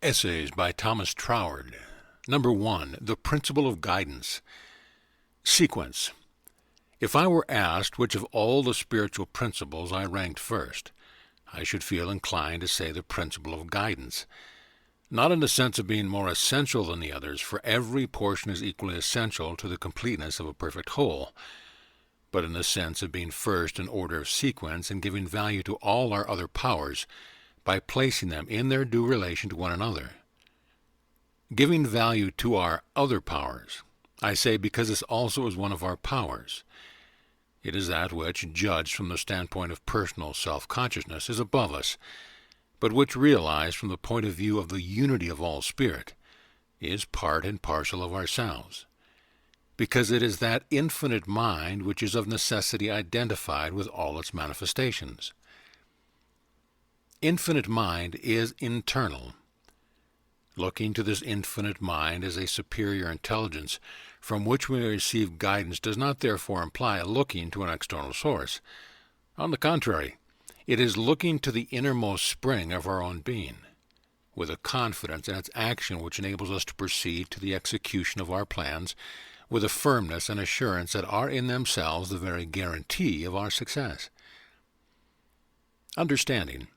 Essays by Thomas Troward. Number 1. The Principle of Guidance. Sequence. If I were asked which of all the spiritual principles I ranked first, I should feel inclined to say the principle of guidance. Not in the sense of being more essential than the others, for every portion is equally essential to the completeness of a perfect whole, but in the sense of being first in order of sequence and giving value to all our other powers by placing them in their due relation to one another. Giving value to our other powers, I say because this also is one of our powers. It is that which, judged from the standpoint of personal self-consciousness, is above us, but which, realized from the point of view of the unity of all spirit, is part and parcel of ourselves, because it is that infinite mind which is of necessity identified with all its manifestations. Infinite mind is internal. Looking to this infinite mind as a superior intelligence from which we receive guidance does not therefore imply looking to an external source. On the contrary, it is looking to the innermost spring of our own being, with a confidence in its action which enables us to proceed to the execution of our plans with a firmness and assurance that are in themselves the very guarantee of our success. Understanding.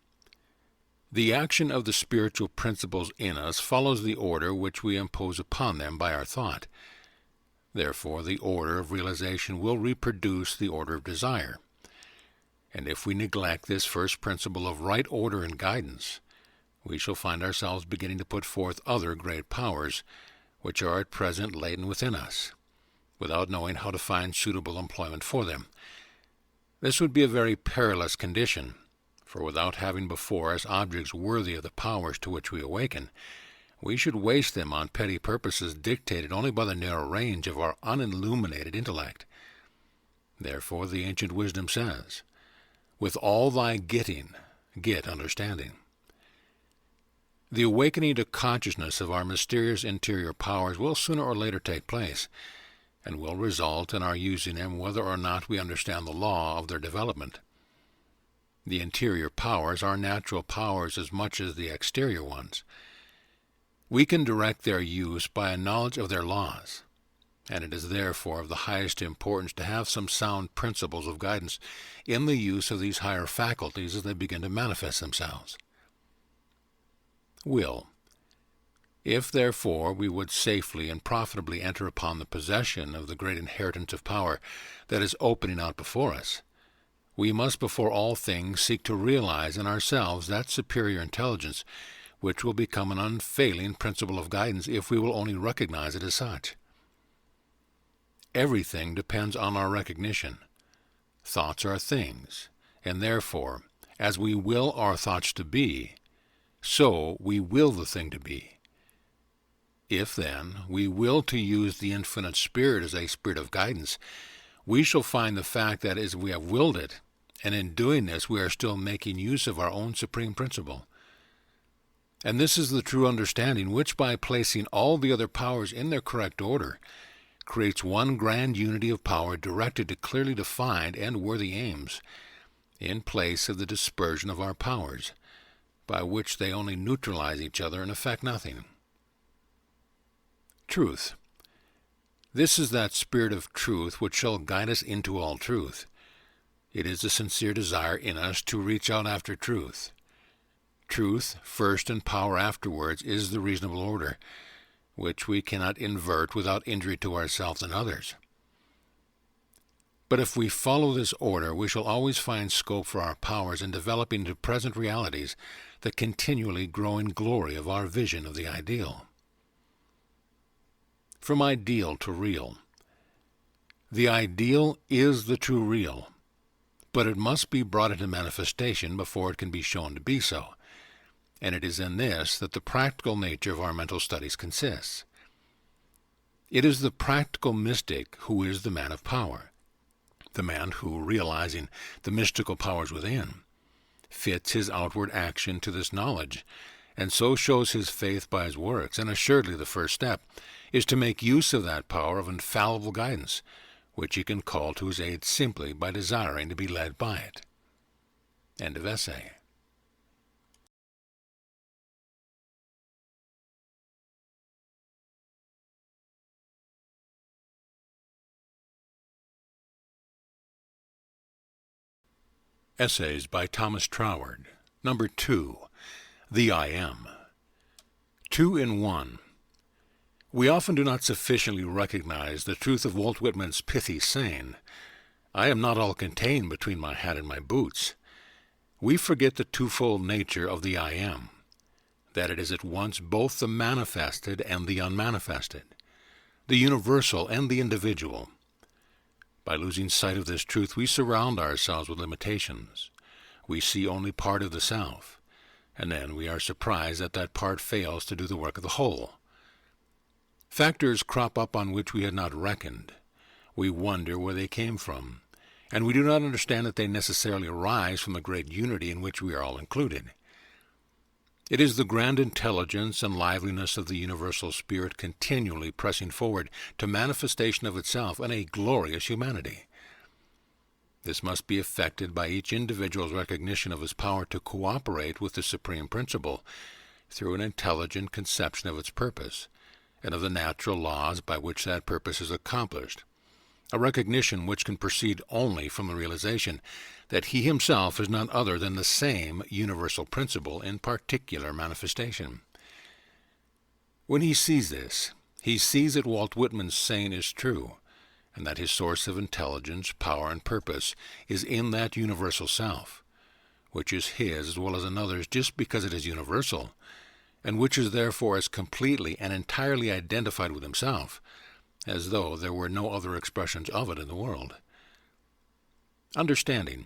The action of the spiritual principles in us follows the order which we impose upon them by our thought. Therefore, the order of realization will reproduce the order of desire. And if we neglect this first principle of right order and guidance, we shall find ourselves beginning to put forth other great powers, which are at present latent within us, without knowing how to find suitable employment for them. This would be a very perilous condition, for without having before us objects worthy of the powers to which we awaken, we should waste them on petty purposes dictated only by the narrow range of our unilluminated intellect. Therefore the ancient wisdom says, "With all thy getting, get understanding." The awakening to consciousness of our mysterious interior powers will sooner or later take place, and will result in our using them whether or not we understand the law of their development. The interior powers are natural powers as much as the exterior ones. We can direct their use by a knowledge of their laws, and it is therefore of the highest importance to have some sound principles of guidance in the use of these higher faculties as they begin to manifest themselves. Will. If, therefore, we would safely and profitably enter upon the possession of the great inheritance of power that is opening out before us, we must before all things seek to realize in ourselves that superior intelligence which will become an unfailing principle of guidance if we will only recognize it as such. Everything depends on our recognition. Thoughts are things, and therefore, as we will our thoughts to be, so we will the thing to be. If, then, we will to use the infinite spirit as a spirit of guidance, we shall find the fact that as we have willed it, and in doing this we are still making use of our own supreme principle. And this is the true understanding which, by placing all the other powers in their correct order, creates one grand unity of power directed to clearly defined and worthy aims, in place of the dispersion of our powers, by which they only neutralize each other and effect nothing. Truth. This is that spirit of truth which shall guide us into all truth. It is the sincere desire in us to reach out after truth. Truth, first and power afterwards, is the reasonable order, which we cannot invert without injury to ourselves and others. But if we follow this order, we shall always find scope for our powers in developing into present realities the continually growing glory of our vision of the ideal. From ideal to real. The ideal is the true real, but it must be brought into manifestation before it can be shown to be so, and it is in this that the practical nature of our mental studies consists. It is the practical mystic who is the man of power, the man who, realizing the mystical powers within, fits his outward action to this knowledge, and so shows his faith by his works, and assuredly the first step is to make use of that power of infallible guidance, which he can call to his aid simply by desiring to be led by it. End of essay. Essays by Thomas Troward. Number 2. The I Am. 2 in 1. We often do not sufficiently recognize the truth of Walt Whitman's pithy saying, "I am not all contained between my hat and my boots." We forget the twofold nature of the I Am, that it is at once both the manifested and the unmanifested, the universal and the individual. By losing sight of this truth, we surround ourselves with limitations. We see only part of the self, and then we are surprised that that part fails to do the work of the whole. Factors crop up on which we had not reckoned. We wonder where they came from, and we do not understand that they necessarily arise from the great unity in which we are all included. It is the grand intelligence and liveliness of the universal spirit continually pressing forward to manifestation of itself in a glorious humanity. This must be effected by each individual's recognition of his power to cooperate with the supreme principle through an intelligent conception of its purpose and of the natural laws by which that purpose is accomplished, a recognition which can proceed only from the realization that he himself is none other than the same universal principle in particular manifestation. When he sees this, he sees that Walt Whitman's saying is true, and that his source of intelligence, power, and purpose is in that universal self, which is his as well as another's just because it is universal, and which is therefore as completely and entirely identified with himself as though there were no other expressions of it in the world. Understanding.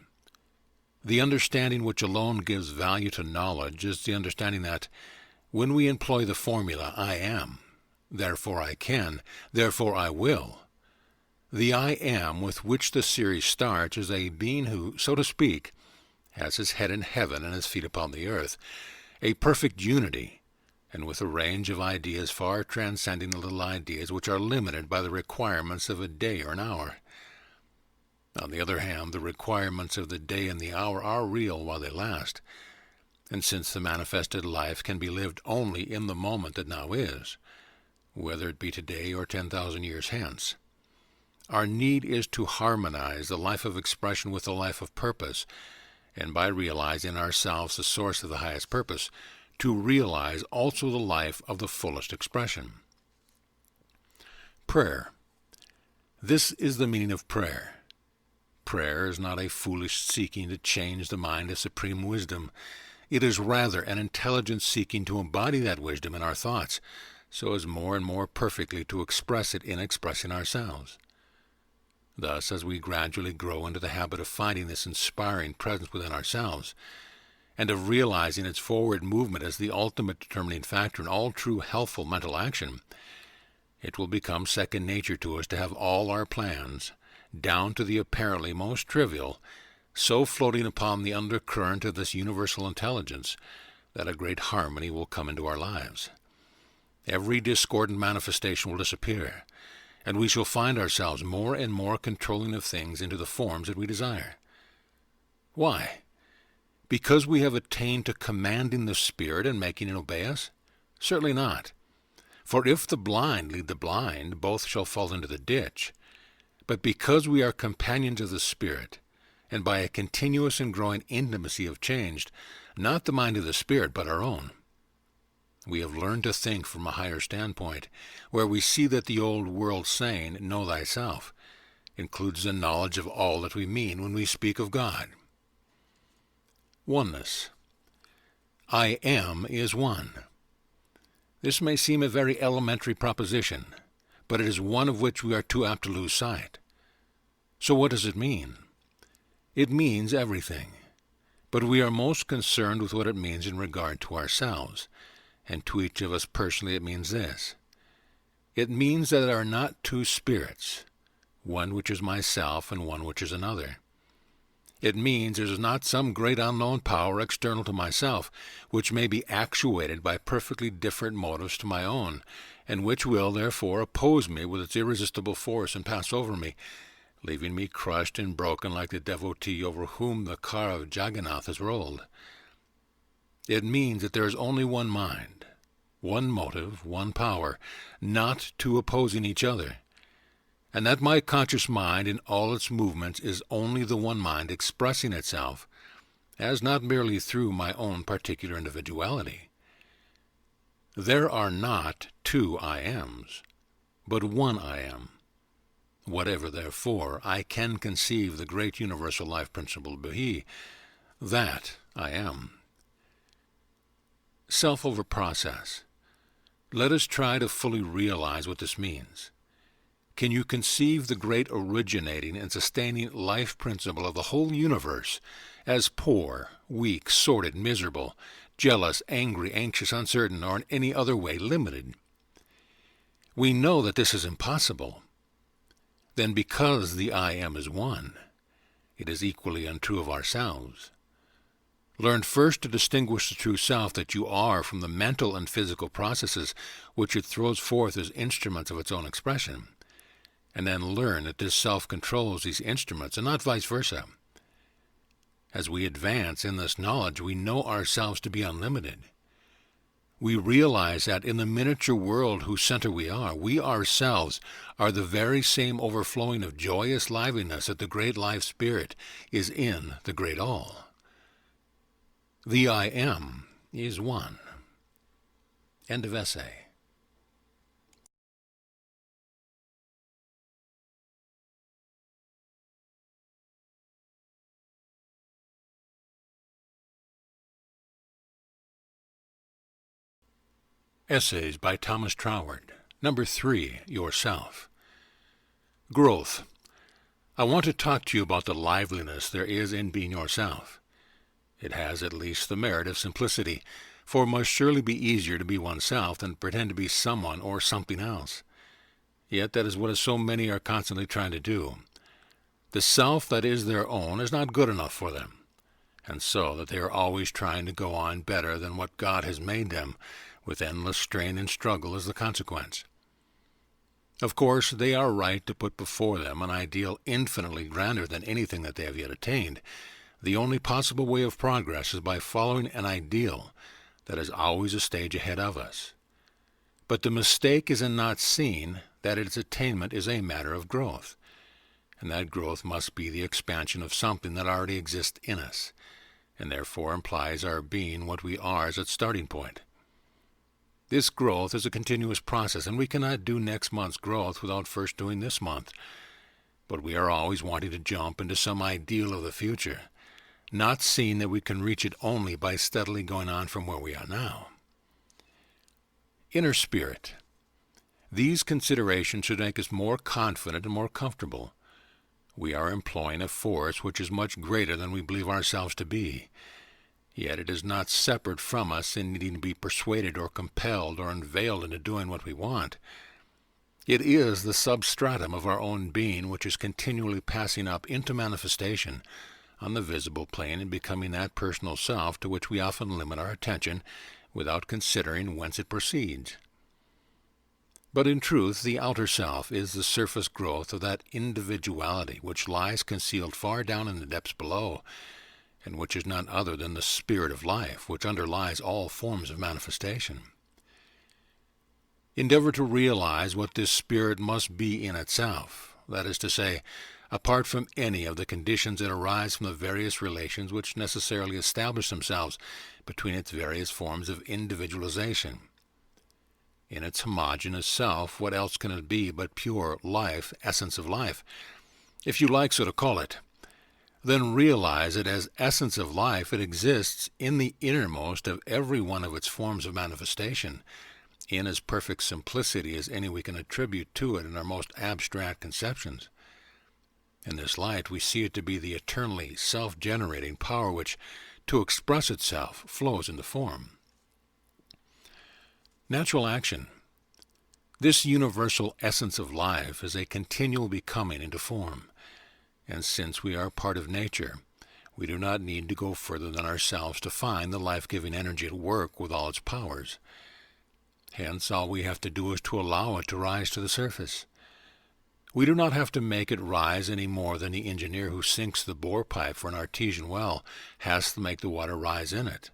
The understanding which alone gives value to knowledge is the understanding that, when we employ the formula "I am," therefore I can, therefore I will, the I am with which the series starts is a being who, so to speak, has his head in heaven and his feet upon the earth, a perfect unity, and with a range of ideas far transcending the little ideas which are limited by the requirements of a day or an hour. On the other hand, the requirements of the day and the hour are real while they last, and since the manifested life can be lived only in the moment that now is, whether it be today or 10,000 years hence, our need is to harmonize the life of expression with the life of purpose, and by realizing ourselves the source of the highest purpose, to realize also the life of the fullest expression. Prayer. This is the meaning of prayer. Prayer is not a foolish seeking to change the mind of supreme wisdom. It is rather an intelligent seeking to embody that wisdom in our thoughts, so as more and more perfectly to express it in expressing ourselves. Thus, as we gradually grow into the habit of finding this inspiring presence within ourselves, and of realizing its forward movement as the ultimate determining factor in all true healthful mental action, it will become second nature to us to have all our plans, down to the apparently most trivial, so floating upon the undercurrent of this universal intelligence that a great harmony will come into our lives. Every discordant manifestation will disappear, and we shall find ourselves more and more controlling of things into the forms that we desire. Why? Because we have attained to commanding the Spirit and making it obey us? Certainly not. For if the blind lead the blind, both shall fall into the ditch. But because we are companions of the Spirit, and by a continuous and growing intimacy have changed, not the mind of the Spirit, but our own, we have learned to think from a higher standpoint, where we see that the old world saying, "Know thyself," includes the knowledge of all that we mean when we speak of God. Oneness. I am is one. This may seem a very elementary proposition, but it is one of which we are too apt to lose sight. So what does it mean? It means everything, but we are most concerned with what it means in regard to ourselves, and to each of us personally it means this. It means that there are not two spirits, one which is myself and one which is another. It means there is not some great unknown power external to myself, which may be actuated by perfectly different motives to my own, and which will, therefore, oppose me with its irresistible force and pass over me, leaving me crushed and broken like the devotee over whom the car of Jagannath has rolled. It means that there is only one mind, one motive, one power, not two opposing each other, and that my conscious mind in all its movements is only the one mind expressing itself, as not merely through my own particular individuality. There are not two I ams, but one I am. Whatever, therefore, I can conceive the great universal life principle to be, that I am. Self over process. Let us try to fully realize what this means. Can you conceive the great originating and sustaining life principle of the whole universe as poor, weak, sordid, miserable, jealous, angry, anxious, uncertain, or in any other way limited? We know that this is impossible. Then because the I am is one, it is equally untrue of ourselves. Learn first to distinguish the true self that you are from the mental and physical processes which it throws forth as instruments of its own expression, and then learn that this self controls these instruments and not vice versa. As we advance in this knowledge, we know ourselves to be unlimited. We realize that in the miniature world whose center we ourselves are the very same overflowing of joyous liveliness that the great life spirit is in the great all. The I am is one. End of essay. Essays by Thomas Troward. Number 3, Yourself. Growth. I want to talk to you about the liveliness there is in being yourself. It has at least the merit of simplicity, for it must surely be easier to be oneself than pretend to be someone or something else. Yet that is what so many are constantly trying to do. The self that is their own is not good enough for them, and so that they are always trying to go on better than what God has made them, with endless strain and struggle as the consequence. Of course, they are right to put before them an ideal infinitely grander than anything that they have yet attained. The only possible way of progress is by following an ideal that is always a stage ahead of us. But the mistake is in not seeing that its attainment is a matter of growth, and that growth must be the expansion of something that already exists in us, and therefore implies our being what we are as its starting point. This growth is a continuous process, and we cannot do next month's growth without first doing this month. But we are always wanting to jump into some ideal of the future, not seeing that we can reach it only by steadily going on from where we are now. Inner spirit. These considerations should make us more confident and more comfortable. We are employing a force which is much greater than we believe ourselves to be. Yet it is not separate from us in needing to be persuaded or compelled or unveiled into doing what we want. It is the substratum of our own being which is continually passing up into manifestation on the visible plane and becoming that personal self to which we often limit our attention without considering whence it proceeds. But in truth, the outer self is the surface growth of that individuality which lies concealed far down in the depths below, and which is none other than the spirit of life, which underlies all forms of manifestation. Endeavor to realize what this spirit must be in itself, that is to say, apart from any of the conditions that arise from the various relations which necessarily establish themselves between its various forms of individualization. In its homogeneous self, what else can it be but pure life, essence of life, if you like so to call it? Then realize that as essence of life it exists in the innermost of every one of its forms of manifestation, in as perfect simplicity as any we can attribute to it in our most abstract conceptions. In this light we see it to be the eternally self-generating power which, to express itself, flows into form. Natural action. This universal essence of life is a continual becoming into form. And since we are part of nature, we do not need to go further than ourselves to find the life-giving energy at work with all its powers. Hence, all we have to do is to allow it to rise to the surface. We do not have to make it rise any more than the engineer who sinks the bore pipe for an artesian well has to make the water rise in it.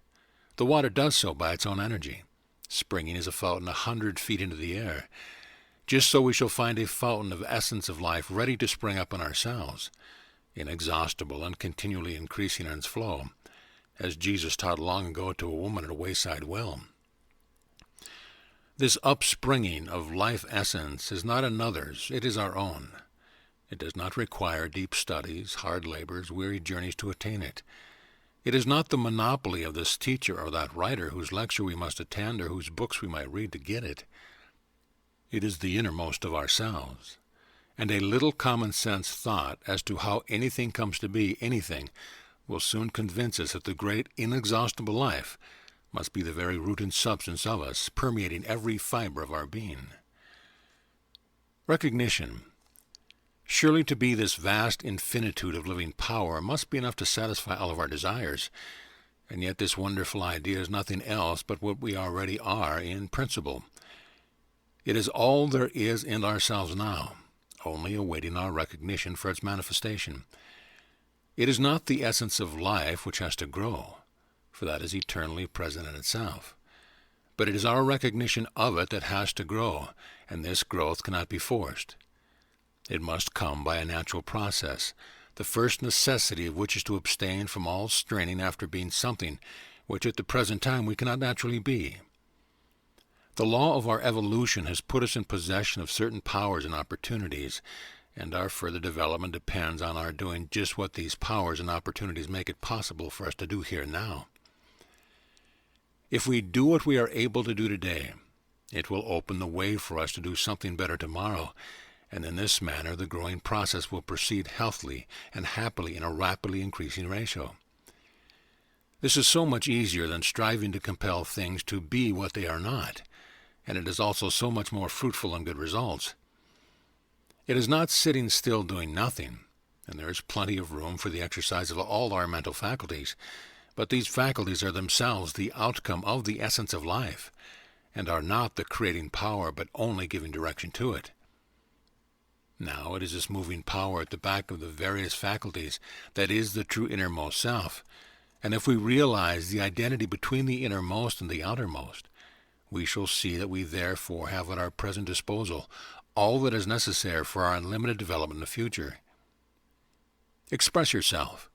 The water does so by its own energy, springing as a fountain 100 feet into the air. Just so we shall find a fountain of essence of life ready to spring up in ourselves, inexhaustible and continually increasing in its flow, as Jesus taught long ago to a woman at a wayside well. This upspringing of life essence is not another's, it is our own. It does not require deep studies, hard labors, weary journeys to attain it. It is not the monopoly of this teacher or that writer whose lecture we must attend or whose books we might read to get it. It is the innermost of ourselves. And a little common sense thought as to how anything comes to be anything will soon convince us that the great inexhaustible life must be the very root and substance of us, permeating every fiber of our being. Recognition. Surely to be this vast infinitude of living power must be enough to satisfy all of our desires, and yet this wonderful idea is nothing else but what we already are in principle. It is all there is in ourselves now, only awaiting our recognition for its manifestation. It is not the essence of life which has to grow, for that is eternally present in itself. But it is our recognition of it that has to grow, and this growth cannot be forced. It must come by a natural process, the first necessity of which is to abstain from all straining after being something which at the present time we cannot naturally be. The law of our evolution has put us in possession of certain powers and opportunities, and our further development depends on our doing just what these powers and opportunities make it possible for us to do here and now. If we do what we are able to do today, it will open the way for us to do something better tomorrow, and in this manner the growing process will proceed healthily and happily in a rapidly increasing ratio. This is so much easier than striving to compel things to be what they are not, and it is also so much more fruitful in good results. It is not sitting still doing nothing, and there is plenty of room for the exercise of all our mental faculties, but these faculties are themselves the outcome of the essence of life, and are not the creating power, but only giving direction to it. Now it is this moving power at the back of the various faculties that is the true innermost self, and if we realize the identity between the innermost and the outermost, we shall see that we therefore have at our present disposal all that is necessary for our unlimited development in the future. Express yourself.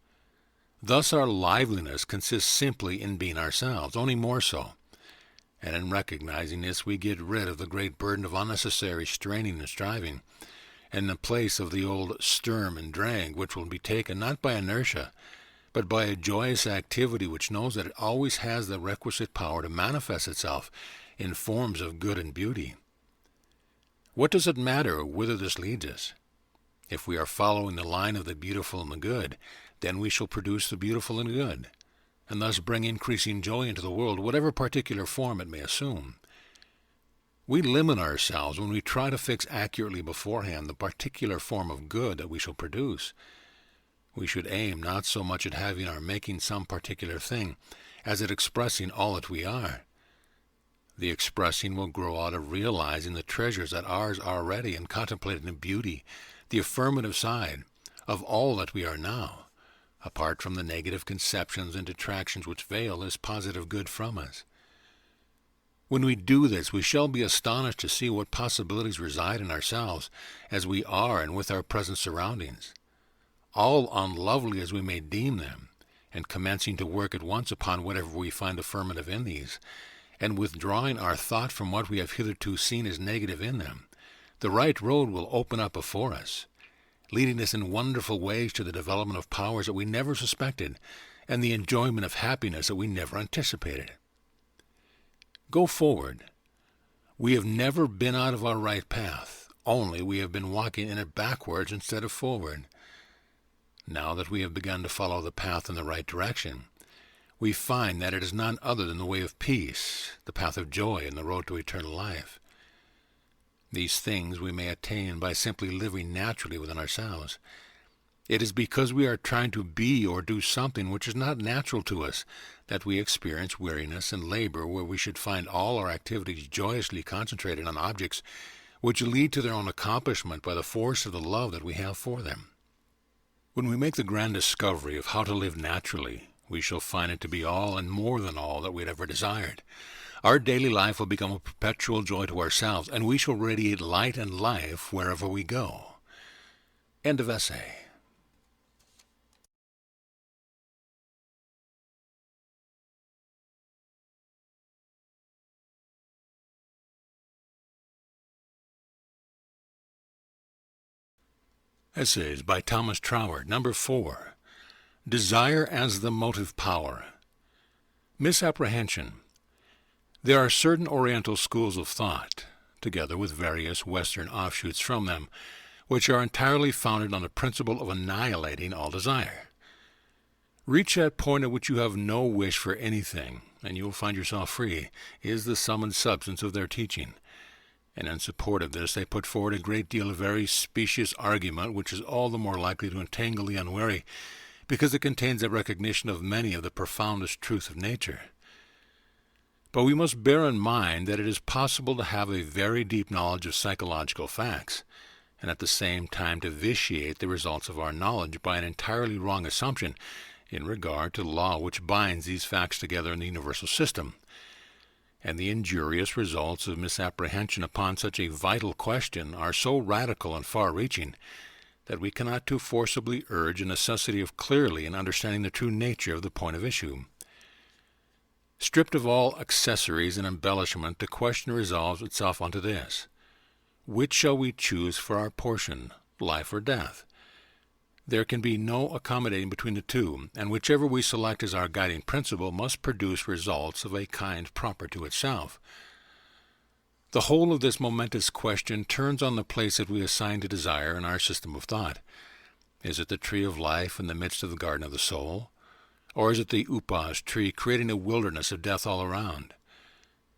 Thus our liveliness consists simply in being ourselves, only more so. And in recognizing this, we get rid of the great burden of unnecessary straining and striving, and in the place of the old sturm and drang, which will be taken not by inertia, but by a joyous activity which knows that it always has the requisite power to manifest itself in forms of good and beauty. What does it matter whither this leads us? If we are following the line of the beautiful and the good, then we shall produce the beautiful and good, and thus bring increasing joy into the world, whatever particular form it may assume. We limit ourselves when we try to fix accurately beforehand the particular form of good that we shall produce. We should aim not so much at having our making some particular thing, as at expressing all that we are. The expressing will grow out of realizing the treasures that are ours already and contemplating the beauty, the affirmative side, of all that we are now, apart from the negative conceptions and detractions which veil this positive good from us. When we do this, we shall be astonished to see what possibilities reside in ourselves as we are and with our present surroundings. All unlovely as we may deem them, and commencing to work at once upon whatever we find affirmative in these, and withdrawing our thought from what we have hitherto seen as negative in them, the right road will open up before us, leading us in wonderful ways to the development of powers that we never suspected, and the enjoyment of happiness that we never anticipated. Go forward. We have never been out of our right path, only we have been walking in it backwards instead of forward. Now that we have begun to follow the path in the right direction, we find that it is none other than the way of peace, the path of joy, and the road to eternal life. These things we may attain by simply living naturally within ourselves. It is because we are trying to be or do something which is not natural to us that we experience weariness and labor, where we should find all our activities joyously concentrated on objects which lead to their own accomplishment by the force of the love that we have for them. When we make the grand discovery of how to live naturally, we shall find it to be all and more than all that we had ever desired. Our daily life will become a perpetual joy to ourselves, and we shall radiate light and life wherever we go. End of essay. Essays by Thomas Troward. Number 4. Desire as the Motive Power. Misapprehension. There are certain Oriental schools of thought, together with various Western offshoots from them, which are entirely founded on the principle of annihilating all desire. Reach that point at which you have no wish for anything, and you will find yourself free, is the sum and substance of their teaching. And in support of this, they put forward a great deal of very specious argument, which is all the more likely to entangle the unwary, because it contains a recognition of many of the profoundest truths of nature. But we must bear in mind that it is possible to have a very deep knowledge of psychological facts, and at the same time to vitiate the results of our knowledge by an entirely wrong assumption in regard to the law which binds these facts together in the universal system. And the injurious results of misapprehension upon such a vital question are so radical and far-reaching that we cannot too forcibly urge the necessity of clearly and understanding the true nature of the point of issue. Stripped of all accessories and embellishment, the question resolves itself unto this: which shall we choose for our portion, life or death? There can be no accommodating between the two, and whichever we select as our guiding principle must produce results of a kind proper to itself. The whole of this momentous question turns on the place that we assign to desire in our system of thought. Is it the tree of life in the midst of the garden of the soul? Or is it the upas tree creating a wilderness of death all around?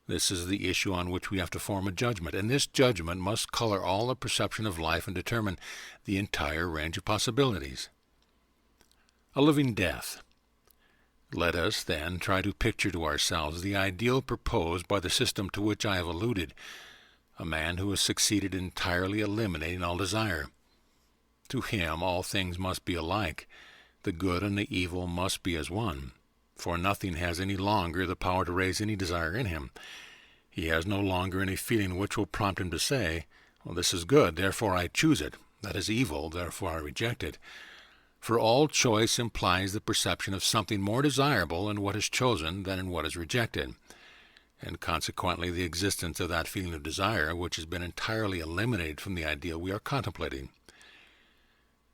This is the issue on which we have to form a judgment, and this judgment must color all the perception of life and determine the entire range of possibilities. A living death. Let us, then, try to picture to ourselves the ideal proposed by the system to which I have alluded, a man who has succeeded in entirely eliminating all desire. To him all things must be alike. The good and the evil must be as one, for nothing has any longer the power to raise any desire in him. He has no longer any feeling which will prompt him to say, "Well, this is good, therefore I choose it. That is evil, therefore I reject it." For all choice implies the perception of something more desirable in what is chosen than in what is rejected, and consequently the existence of that feeling of desire which has been entirely eliminated from the ideal we are contemplating.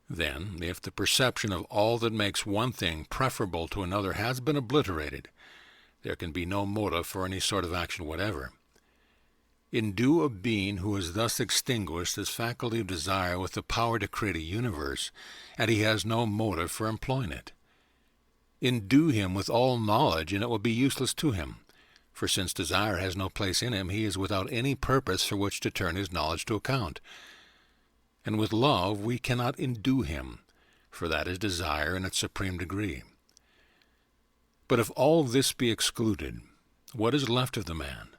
Then, if the perception of all that makes one thing preferable to another has been obliterated, there can be no motive for any sort of action whatever. Endue a being who has thus extinguished this faculty of desire with the power to create a universe, and he has no motive for employing it. Endue him with all knowledge, and it will be useless to him, for since desire has no place in him, he is without any purpose for which to turn his knowledge to account. And with love we cannot endue him, for that is desire in its supreme degree. But if all this be excluded, what is left of the man?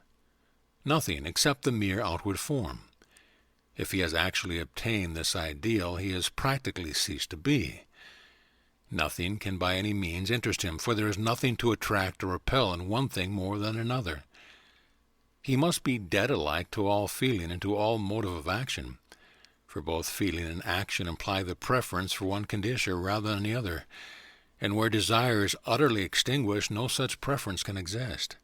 Nothing except the mere outward form. If he has actually obtained this ideal, he has practically ceased to be. Nothing can by any means interest him, for there is nothing to attract or repel in one thing more than another. He must be dead alike to all feeling and to all motive of action, for both feeling and action imply the preference for one condition rather than the other, and where desire is utterly extinguished, no such preference can exist.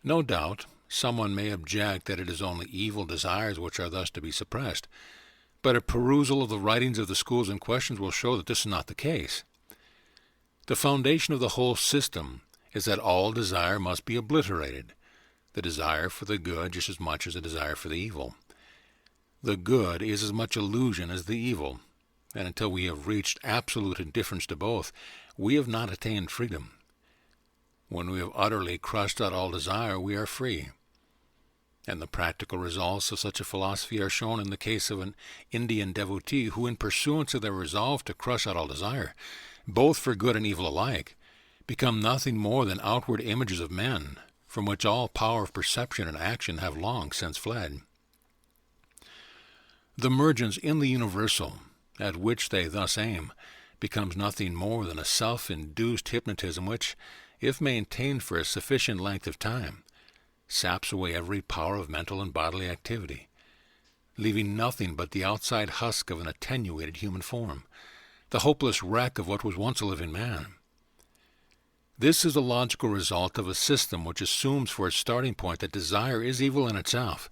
No doubt, someone may object that it is only evil desires which are thus to be suppressed, but a perusal of the writings of the schools in question will show that this is not the case. The foundation of the whole system is that all desire must be obliterated, the desire for the good just as much as the desire for the evil. The good is as much illusion as the evil, and until we have reached absolute indifference to both, we have not attained freedom. When we have utterly crushed out all desire, we are free. And the practical results of such a philosophy are shown in the case of an Indian devotee who, in pursuance of their resolve to crush out all desire, both for good and evil alike, become nothing more than outward images of men, from which all power of perception and action have long since fled. The mergence in the universal, at which they thus aim, becomes nothing more than a self-induced hypnotism which, if maintained for a sufficient length of time, saps away every power of mental and bodily activity, leaving nothing but the outside husk of an attenuated human form, the hopeless wreck of what was once a living man. This is a logical result of a system which assumes for its starting point that desire is evil in itself,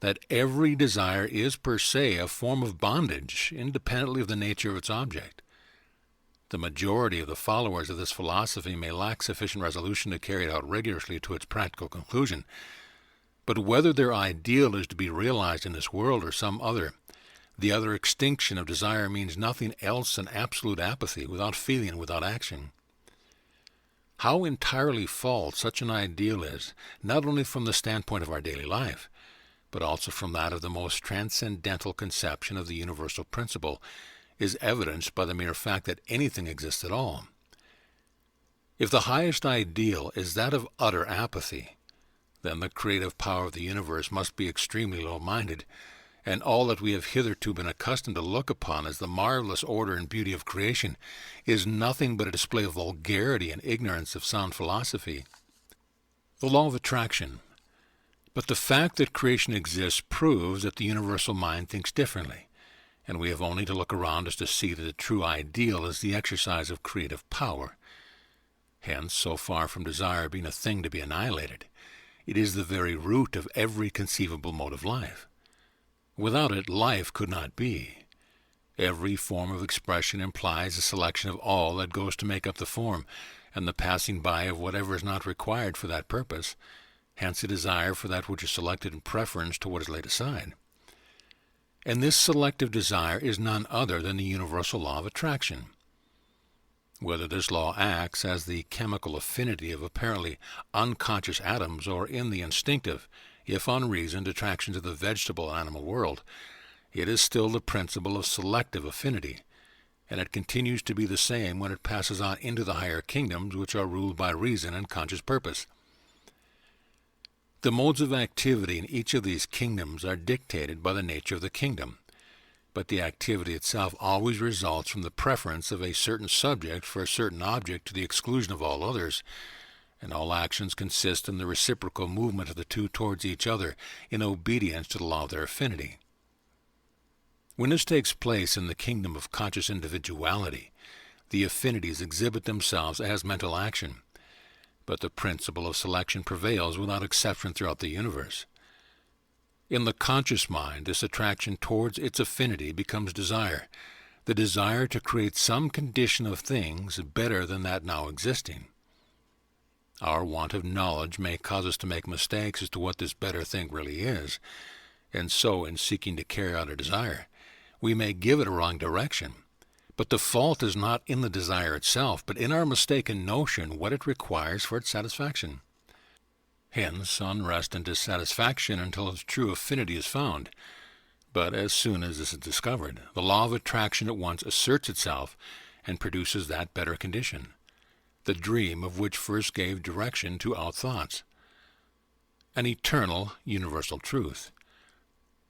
that every desire is per se a form of bondage, independently of the nature of its object. The majority of the followers of this philosophy may lack sufficient resolution to carry it out rigorously to its practical conclusion, but whether their ideal is to be realized in this world or some other, the utter extinction of desire means nothing else than absolute apathy, without feeling and without action. How entirely false such an ideal is, not only from the standpoint of our daily life, but also from that of the most transcendental conception of the universal principle, is evidenced by the mere fact that anything exists at all. If the highest ideal is that of utter apathy, then the creative power of the universe must be extremely low-minded, and all that we have hitherto been accustomed to look upon as the marvelous order and beauty of creation is nothing but a display of vulgarity and ignorance of sound philosophy. The law of attraction. But the fact that creation exists proves that the universal mind thinks differently, and we have only to look around us to see that the true ideal is the exercise of creative power. Hence, so far from desire being a thing to be annihilated, it is the very root of every conceivable mode of life. Without it, life could not be. Every form of expression implies a selection of all that goes to make up the form, and the passing by of whatever is not required for that purpose, hence a desire for that which is selected in preference to what is laid aside. And this selective desire is none other than the universal law of attraction. Whether this law acts as the chemical affinity of apparently unconscious atoms or in the instinctive, if unreasoned, attractions of the vegetable and animal world, it is still the principle of selective affinity, and it continues to be the same when it passes on into the higher kingdoms which are ruled by reason and conscious purpose. The modes of activity in each of these kingdoms are dictated by the nature of the kingdom, but the activity itself always results from the preference of a certain subject for a certain object to the exclusion of all others, and all actions consist in the reciprocal movement of the two towards each other in obedience to the law of their affinity. When this takes place in the kingdom of conscious individuality, the affinities exhibit themselves as mental action, but the principle of selection prevails without exception throughout the universe. In the conscious mind, this attraction towards its affinity becomes desire, the desire to create some condition of things better than that now existing. Our want of knowledge may cause us to make mistakes as to what this better thing really is, and so in seeking to carry out a desire, we may give it a wrong direction. But the fault is not in the desire itself, but in our mistaken notion what it requires for its satisfaction. Hence, unrest and dissatisfaction until its true affinity is found. But as soon as this is discovered, the law of attraction at once asserts itself and produces that better condition, the dream of which first gave direction to our thoughts, an eternal, universal truth.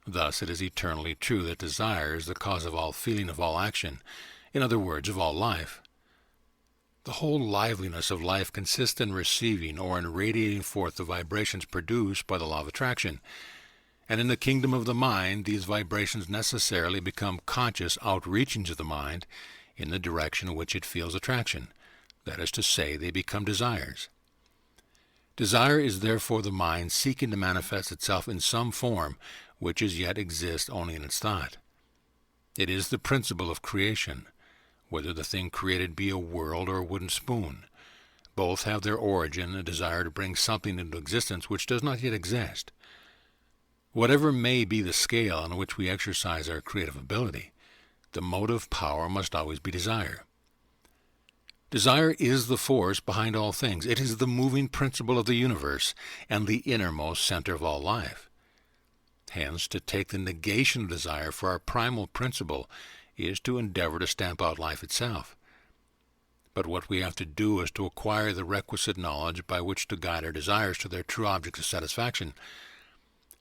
Thus it is eternally true that desire is the cause of all feeling, of all action, in other words, of all life. The whole liveliness of life consists in receiving or in radiating forth the vibrations produced by the law of attraction, and in the kingdom of the mind these vibrations necessarily become conscious outreachings of the mind in the direction in which it feels attraction, that is to say, they become desires. Desire is therefore the mind seeking to manifest itself in some form which as yet exists only in its thought. It is the principle of creation, whether the thing created be a world or a wooden spoon. Both have their origin in a desire to bring something into existence which does not yet exist. Whatever may be the scale on which we exercise our creative ability, the motive power must always be desire. Desire is the force behind all things. It is the moving principle of the universe and the innermost center of all life. Hence, to take the negation of desire for our primal principle is to endeavor to stamp out life itself. But what we have to do is to acquire the requisite knowledge by which to guide our desires to their true objects of satisfaction.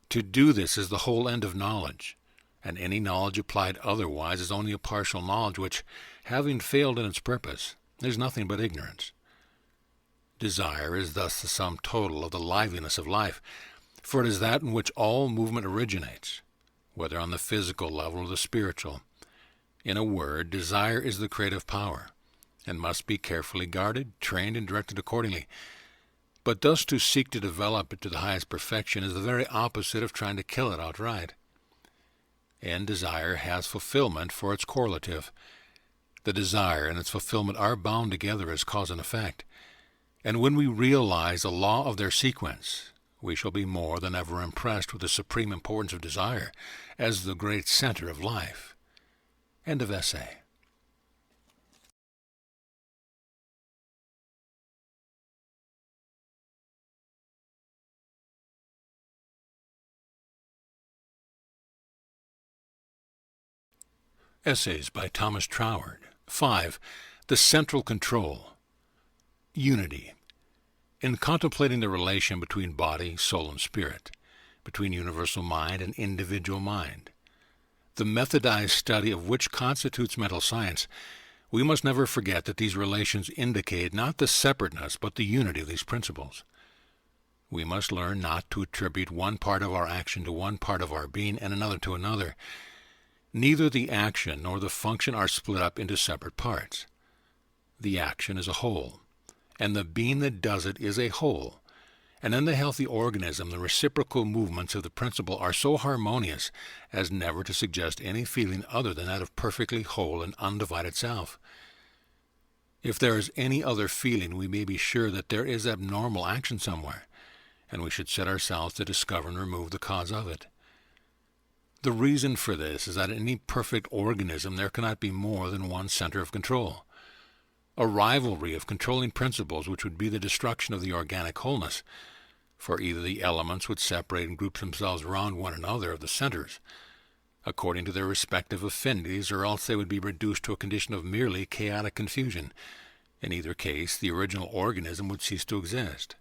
To do this is the whole end of knowledge, and any knowledge applied otherwise is only a partial knowledge which, having failed in its purpose, is nothing but ignorance. Desire is thus the sum total of the liveliness of life, for it is that in which all movement originates, whether on the physical level or the spiritual. In a word, desire is the creative power, and must be carefully guarded, trained, and directed accordingly. But thus to seek to develop it to the highest perfection is the very opposite of trying to kill it outright. And desire has fulfillment for its correlative. The desire and its fulfillment are bound together as cause and effect. And when we realize the law of their sequence, we shall be more than ever impressed with the supreme importance of desire as the great center of life. End of essay. Essays by Thomas Troward. 5. The Central Control. Unity. In contemplating the relation between body, soul, and spirit, between universal mind and individual mind, the methodized study of which constitutes mental science, we must never forget that these relations indicate not the separateness but the unity of these principles. We must learn not to attribute one part of our action to one part of our being and another to another. Neither the action nor the function are split up into separate parts. The action is a whole, and the being that does it is a whole. And in the healthy organism, the reciprocal movements of the principle are so harmonious as never to suggest any feeling other than that of perfectly whole and undivided self. If there is any other feeling, we may be sure that there is abnormal action somewhere, and we should set ourselves to discover and remove the cause of it. The reason for this is that in any perfect organism there cannot be more than one center of control. A rivalry of controlling principles which would be the destruction of the organic wholeness, for either the elements would separate and group themselves around one another of the centers, according to their respective affinities, or else they would be reduced to a condition of merely chaotic confusion. In either case, the original organism would cease to exist.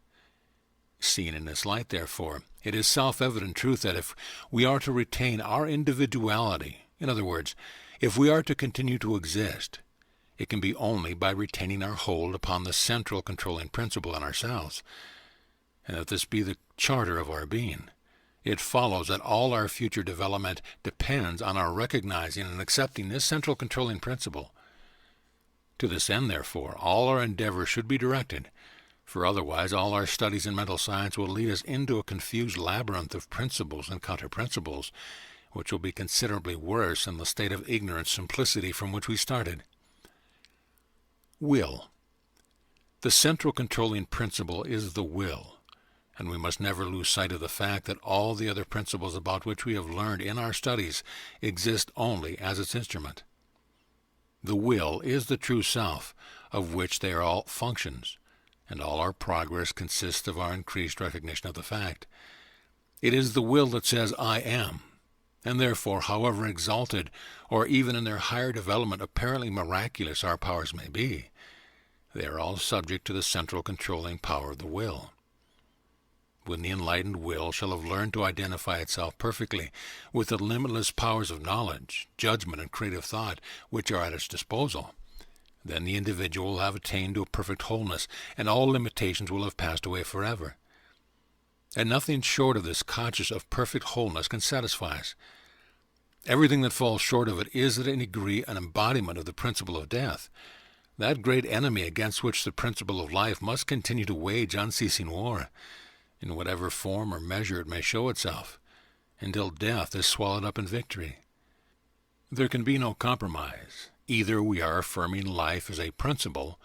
Seen in this light, therefore, it is self-evident truth that if we are to retain our individuality, in other words, if we are to continue to exist, it can be only by retaining our hold upon the central controlling principle in ourselves. And if this be the charter of our being, it follows that all our future development depends on our recognizing and accepting this central controlling principle. To this end, therefore, all our endeavor should be directed, for otherwise all our studies in mental science will lead us into a confused labyrinth of principles and counter-principles, which will be considerably worse than the state of ignorant simplicity from which we started. Will. The central controlling principle is the will, and we must never lose sight of the fact that all the other principles about which we have learned in our studies exist only as its instrument. The will is the true self, of which they are all functions, and all our progress consists of our increased recognition of the fact. It is the will that says, I am, and therefore, however exalted, or even in their higher development apparently miraculous our powers may be, they are all subject to the central controlling power of the will. When the enlightened will shall have learned to identify itself perfectly with the limitless powers of knowledge, judgment, and creative thought which are at its disposal, then the individual will have attained to a perfect wholeness, and all limitations will have passed away forever. And nothing short of this conscious of perfect wholeness can satisfy us. Everything that falls short of it is at any degree an embodiment of the principle of death, that great enemy against which the principle of life must continue to wage unceasing war, in whatever form or measure it may show itself, until death is swallowed up in victory. There can be no compromise. Either we are affirming life as a principle,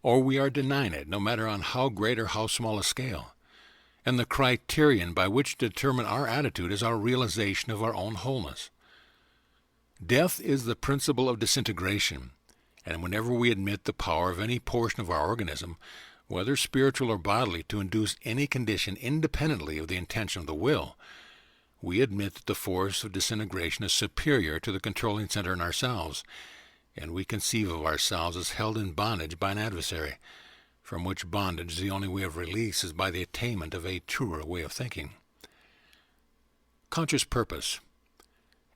or we are denying it, no matter on how great or how small a scale. And the criterion by which to determine our attitude is our realization of our own wholeness. Death is the principle of disintegration, and whenever we admit the power of any portion of our organism, whether spiritual or bodily, to induce any condition independently of the intention of the will, we admit that the force of disintegration is superior to the controlling center in ourselves, and we conceive of ourselves as held in bondage by an adversary, from which bondage the only way of release is by the attainment of a truer way of thinking. Conscious purpose.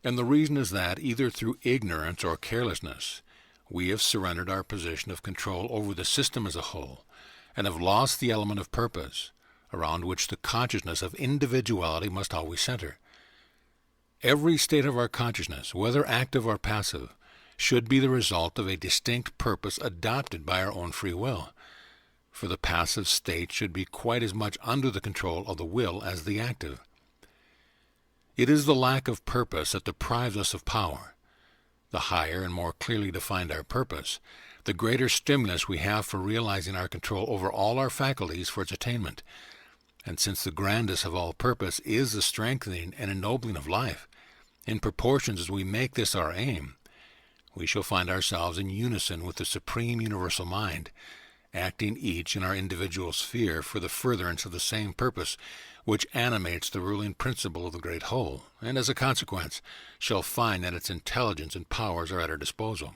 And the reason is that, either through ignorance or carelessness, we have surrendered our position of control over the system as a whole, and have lost the element of purpose, around which the consciousness of individuality must always center. Every state of our consciousness, whether active or passive, should be the result of a distinct purpose adopted by our own free will. for the passive state should be quite as much under the control of the will as the active. It is the lack of purpose that deprives us of power. The higher and more clearly defined our purpose, the greater stimulus we have for realizing our control over all our faculties for its attainment. And since the grandest of all purpose is the strengthening and ennobling of life, in proportions as we make this our aim, we shall find ourselves in unison with the Supreme Universal Mind, acting each in our individual sphere for the furtherance of the same purpose which animates the ruling principle of the great whole, and as a consequence shall find that its intelligence and powers are at our disposal.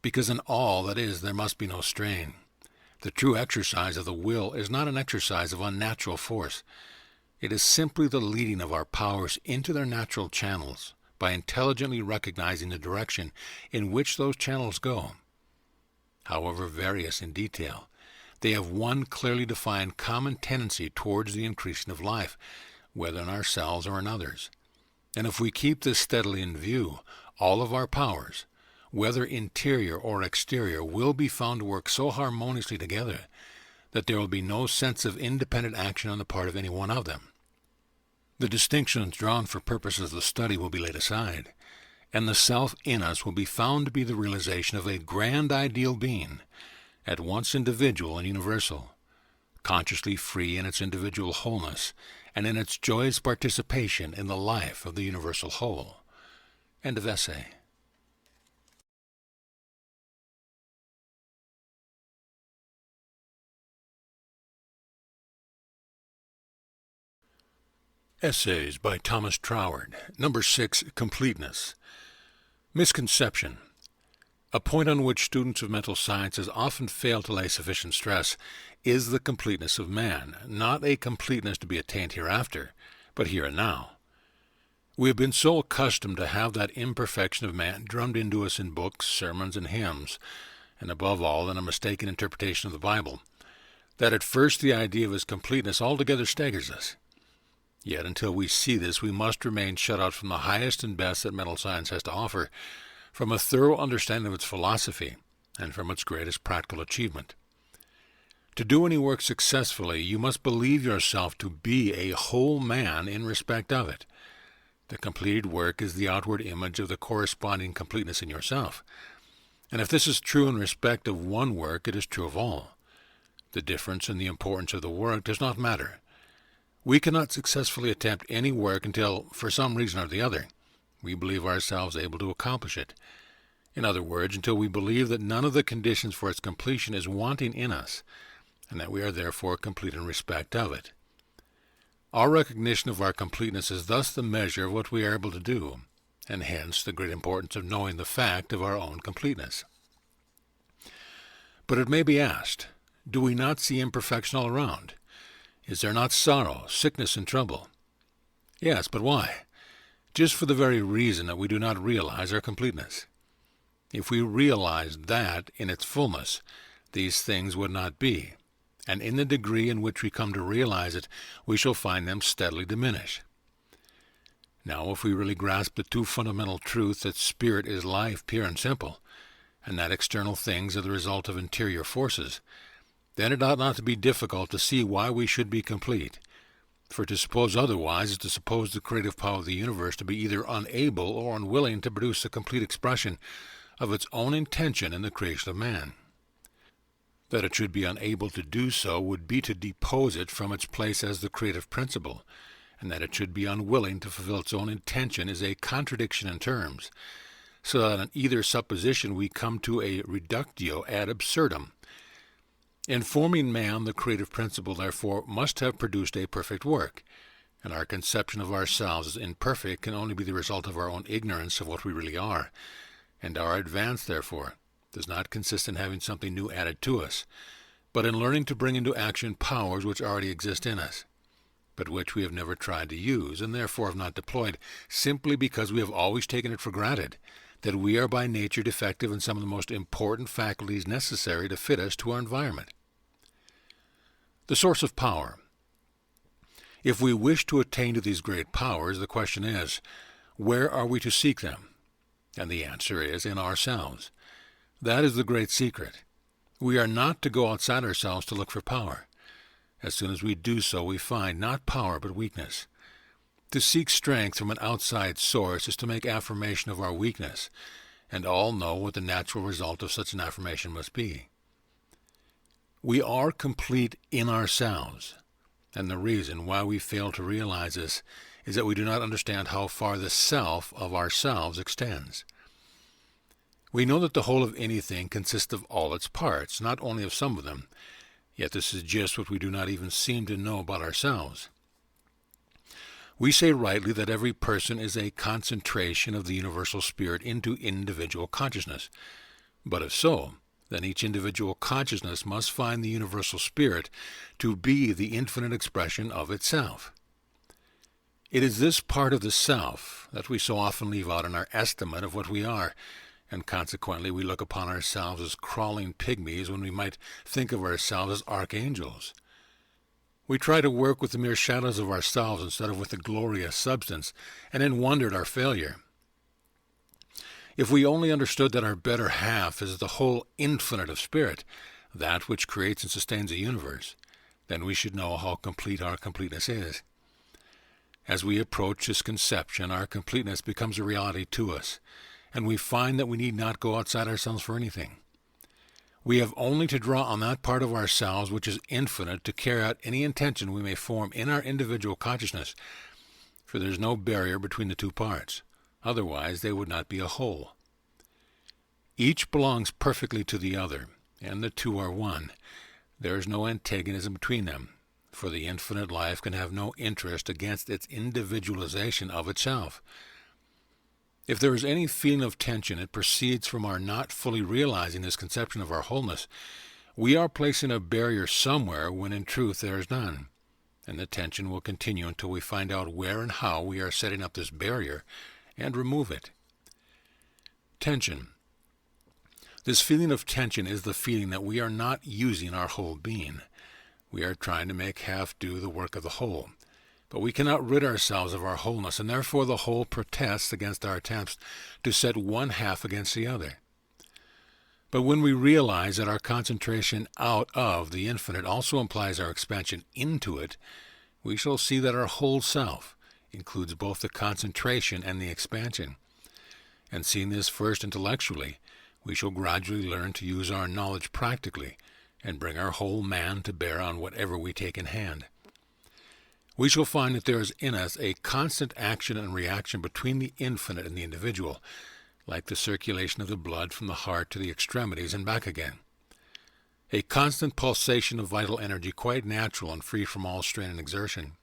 Because in all that is there must be no strain. The true exercise of the will is not an exercise of unnatural force. It is simply the leading of our powers into their natural channels, by intelligently recognizing the direction in which those channels go. However various in detail, they have one clearly defined common tendency towards the increasing of life, whether in ourselves or in others. And if we keep this steadily in view, all of our powers, whether interior or exterior, will be found to work so harmoniously together that there will be no sense of independent action on the part of any one of them. The distinctions drawn for purposes of study will be laid aside, and the self in us will be found to be the realization of a grand ideal being, at once individual and universal, consciously free in its individual wholeness, and in its joyous participation in the life of the universal whole. End of essay. Essays by Thomas Troward. Number 6, Completeness. Misconception. A point on which students of mental sciences often fail to lay sufficient stress is the completeness of man, not a completeness to be attained hereafter, but here and now. We have been so accustomed to have that imperfection of man drummed into us in books, sermons, and hymns, and above all in a mistaken interpretation of the Bible, that at first the idea of his completeness altogether staggers us. Yet until we see this, we must remain shut out from the highest and best that mental science has to offer, from a thorough understanding of its philosophy, and from its greatest practical achievement. To do any work successfully, you must believe yourself to be a whole man in respect of it. The completed work is the outward image of the corresponding completeness in yourself. And if this is true in respect of one work, it is true of all. The difference in the importance of the work does not matter. We cannot successfully attempt any work until, for some reason or the other, we believe ourselves able to accomplish it. In other words, until we believe that none of the conditions for its completion is wanting in us, and that we are therefore complete in respect of it. Our recognition of our completeness is thus the measure of what we are able to do, and hence the great importance of knowing the fact of our own completeness. But it may be asked, do we not see imperfection all around? Is there not sorrow, sickness, and trouble? Yes, but why? Just for the very reason that we do not realize our completeness. If we realized that in its fullness, these things would not be, and in the degree in which we come to realize it, we shall find them steadily diminish. Now, if we really grasp the two fundamental truths that spirit is life pure and simple, and that external things are the result of interior forces, then it ought not to be difficult to see why we should be complete. For to suppose otherwise is to suppose the creative power of the universe to be either unable or unwilling to produce a complete expression of its own intention in the creation of man. That it should be unable to do so would be to depose it from its place as the creative principle, and that it should be unwilling to fulfill its own intention is a contradiction in terms, so that on either supposition we come to a reductio ad absurdum. In forming man, the creative principle, therefore, must have produced a perfect work, and our conception of ourselves as imperfect can only be the result of our own ignorance of what we really are, and our advance, therefore, does not consist in having something new added to us, but in learning to bring into action powers which already exist in us, but which we have never tried to use, and therefore have not deployed, simply because we have always taken it for granted that we are by nature defective in some of the most important faculties necessary to fit us to our environment. The source of power. If we wish to attain to these great powers, the question is, where are we to seek them? And the answer is in ourselves. That is the great secret. We are not to go outside ourselves to look for power. As soon as we do so, we find not power but weakness. To seek strength from an outside source is to make affirmation of our weakness, and all know what the natural result of such an affirmation must be. We are complete in ourselves, and the reason why we fail to realize this is that we do not understand how far the self of ourselves extends. We know that the whole of anything consists of all its parts, not only of some of them, yet this is just what we do not even seem to know about ourselves. We say rightly that every person is a concentration of the universal spirit into individual consciousness. But if so, then each individual consciousness must find the universal spirit to be the infinite expression of itself. It is this part of the self that we so often leave out in our estimate of what we are, and consequently we look upon ourselves as crawling pygmies when we might think of ourselves as archangels. We try to work with the mere shadows of ourselves instead of with the glorious substance, and then wonder at our failure. If we only understood that our better half is the whole infinite of spirit, that which creates and sustains the universe, then we should know how complete our completeness is. As we approach this conception, our completeness becomes a reality to us, and we find that we need not go outside ourselves for anything. We have only to draw on that part of ourselves which is infinite to carry out any intention we may form in our individual consciousness, for there is no barrier between the two parts. Otherwise they would not be a whole. Each belongs perfectly to the other, and the two are one. There is no antagonism between them, for the infinite life can have no interest against its individualization of itself. If there is any feeling of tension, it proceeds from our not fully realizing this conception of our wholeness. We are placing a barrier somewhere when in truth there is none, and the tension will continue until we find out where and how we are setting up this barrier and remove it. Tension. This feeling of tension is the feeling that we are not using our whole being. We are trying to make half do the work of the whole. But we cannot rid ourselves of our wholeness, and therefore the whole protests against our attempts to set one half against the other. But when we realize that our concentration out of the infinite also implies our expansion into it, we shall see that our whole self includes both the concentration and the expansion. And seeing this first intellectually, we shall gradually learn to use our knowledge practically and bring our whole man to bear on whatever we take in hand. We shall find that there is in us a constant action and reaction between the infinite and the individual, like the circulation of the blood from the heart to the extremities and back again. A constant pulsation of vital energy, quite natural and free from all strain and exertion.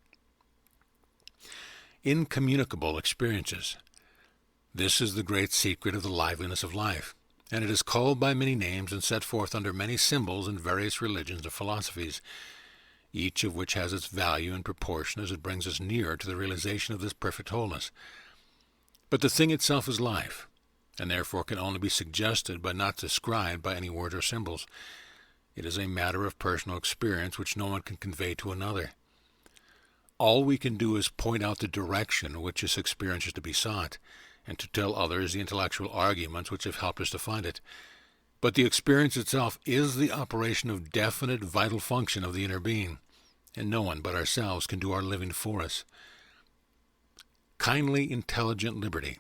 Incommunicable experiences. This is the great secret of the liveliness of life, and it is called by many names and set forth under many symbols in various religions and philosophies, each of which has its value in proportion as it brings us nearer to the realization of this perfect wholeness. But the thing itself is life, and therefore can only be suggested but not described by any words or symbols. It is a matter of personal experience which no one can convey to another. All we can do is point out the direction in which this experience is to be sought, and to tell others the intellectual arguments which have helped us to find it. But the experience itself is the operation of definite vital function of the inner being, and no one but ourselves can do our living for us. Kindly, intelligent liberty.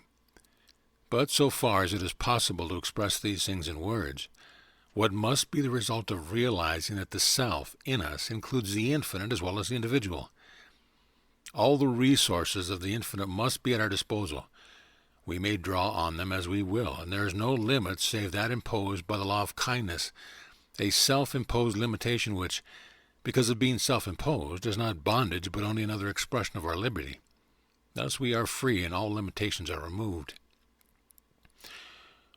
But so far as it is possible to express these things in words, what must be the result of realizing that the self in us includes the infinite as well as the individual? All the resources of the infinite must be at our disposal. We may draw on them as we will, and there is no limit save that imposed by the law of kindness, a self-imposed limitation which, because of being self-imposed, is not bondage but only another expression of our liberty. Thus we are free and all limitations are removed.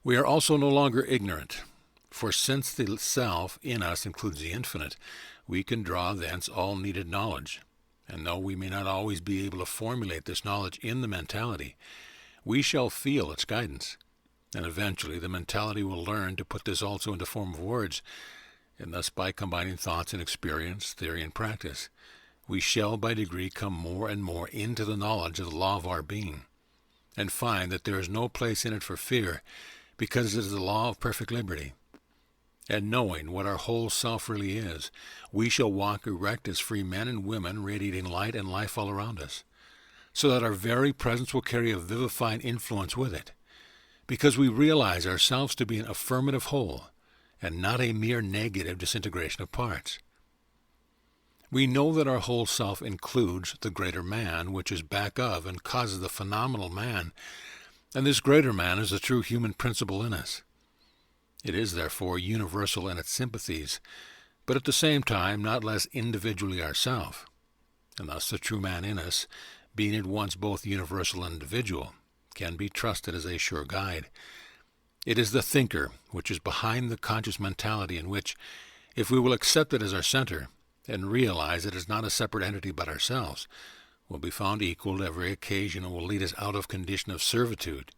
We are also no longer ignorant, for since the self in us includes the infinite, we can draw thence all needed knowledge. And though we may not always be able to formulate this knowledge in the mentality, we shall feel its guidance, and eventually the mentality will learn to put this also into form of words, and thus by combining thoughts and experience, theory and practice, we shall by degree come more and more into the knowledge of the law of our being, and find that there is no place in it for fear, because it is the law of perfect liberty. And knowing what our whole self really is, we shall walk erect as free men and women, radiating light and life all around us, so that our very presence will carry a vivifying influence with it, because we realize ourselves to be an affirmative whole, and not a mere negative disintegration of parts. We know that our whole self includes the greater man, which is back of and causes the phenomenal man, and this greater man is the true human principle in us. It is, therefore, universal in its sympathies, but at the same time not less individually ourself, and thus the true man in us, being at once both universal and individual, can be trusted as a sure guide. It is the thinker which is behind the conscious mentality in which, if we will accept it as our center, and realize it is not a separate entity but ourselves, will be found equal to every occasion and will lead us out of condition of servitude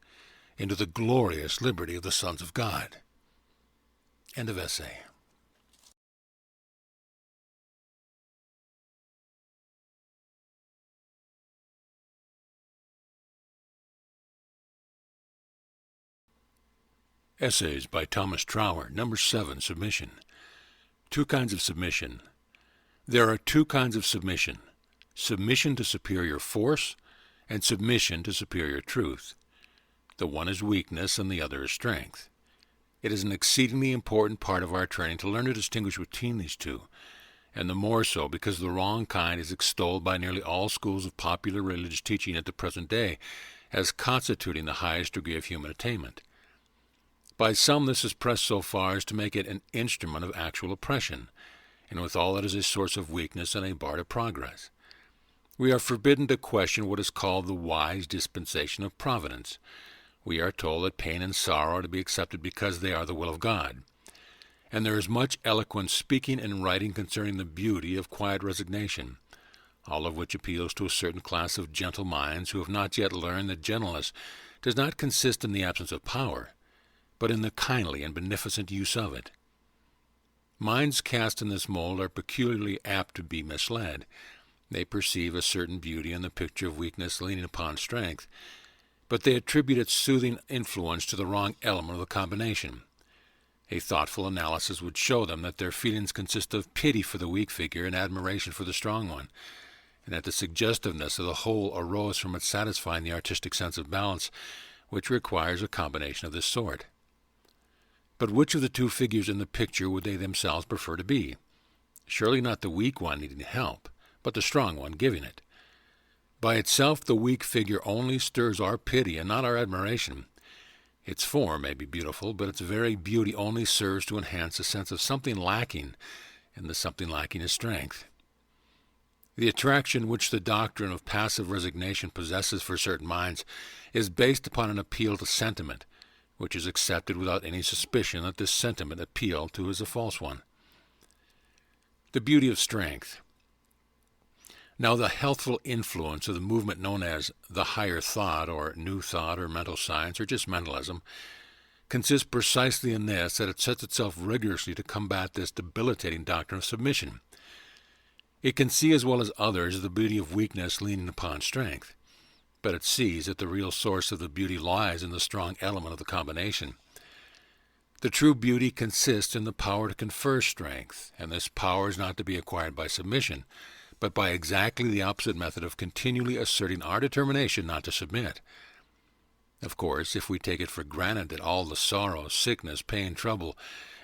into the glorious liberty of the sons of God. End of essay. Essays by Thomas Troward. Number 7, Submission. Two kinds of submission. There are two kinds of submission: submission to superior force and submission to superior truth. The one is weakness and the other is strength. It is an exceedingly important part of our training to learn to distinguish between these two, and the more so because the wrong kind is extolled by nearly all schools of popular religious teaching at the present day as constituting the highest degree of human attainment. By some this is pressed so far as to make it an instrument of actual oppression, and withal it is a source of weakness and a bar to progress. We are forbidden to question what is called the wise dispensation of providence. We are told that pain and sorrow are to be accepted because they are the will of God. And there is much eloquent speaking and writing concerning the beauty of quiet resignation, all of which appeals to a certain class of gentle minds who have not yet learned that gentleness does not consist in the absence of power, but in the kindly and beneficent use of it. Minds cast in this mold are peculiarly apt to be misled. They perceive a certain beauty in the picture of weakness leaning upon strength, but they attribute its soothing influence to the wrong element of the combination. A thoughtful analysis would show them that their feelings consist of pity for the weak figure and admiration for the strong one, and that the suggestiveness of the whole arose from its satisfying the artistic sense of balance, which requires a combination of this sort. But which of the two figures in the picture would they themselves prefer to be? Surely not the weak one needing help, but the strong one giving it. By itself the weak figure only stirs our pity and not our admiration. Its form may be beautiful, but its very beauty only serves to enhance a sense of something lacking, and the something lacking is strength. The attraction which the doctrine of passive resignation possesses for certain minds is based upon an appeal to sentiment, which is accepted without any suspicion that this sentiment appealed to is a false one. The beauty of strength. Now, the healthful influence of the movement known as the higher thought, or new thought, or mental science, or just mentalism, consists precisely in this, that it sets itself rigorously to combat this debilitating doctrine of submission. It can see as well as others the beauty of weakness leaning upon strength, but it sees that the real source of the beauty lies in the strong element of the combination. The true beauty consists in the power to confer strength, and this power is not to be acquired by submission, but by exactly the opposite method of continually asserting our determination not to submit. Of course, if we take it for granted that all the sorrow, sickness, pain, trouble,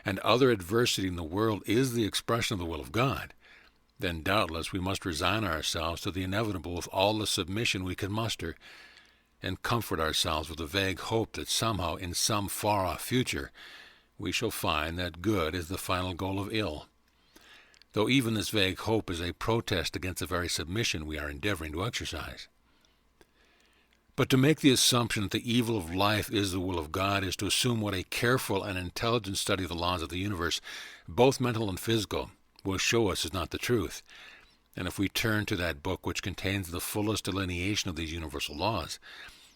and other adversity in the world is the expression of the will of God, then doubtless we must resign ourselves to the inevitable with all the submission we can muster, and comfort ourselves with a vague hope that somehow, in some far-off future, we shall find that good is the final goal of ill, though even this vague hope is a protest against the very submission we are endeavoring to exercise. But to make the assumption that the evil of life is the will of God is to assume what a careful and intelligent study of the laws of the universe, both mental and physical, will show us is not the truth. And if we turn to that book which contains the fullest delineation of these universal laws,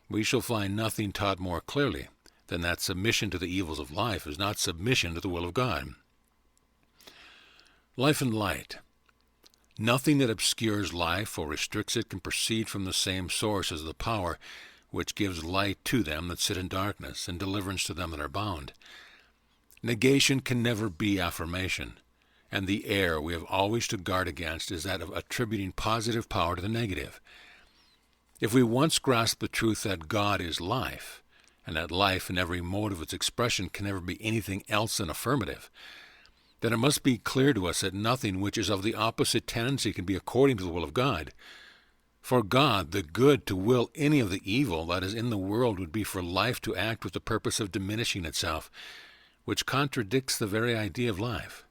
we shall find nothing taught more clearly than that submission to the evils of life is not submission to the will of God. Life and light. Nothing that obscures life or restricts it can proceed from the same source as the power which gives light to them that sit in darkness and deliverance to them that are bound. Negation can never be affirmation, and the error we have always to guard against is that of attributing positive power to the negative. If we once grasp the truth that God is life, and that life in every mode of its expression can never be anything else than affirmative, then it must be clear to us that nothing which is of the opposite tendency can be according to the will of God. For God, the good, to will any of the evil that is in the world would be for life to act with the purpose of diminishing itself, which contradicts the very idea of life.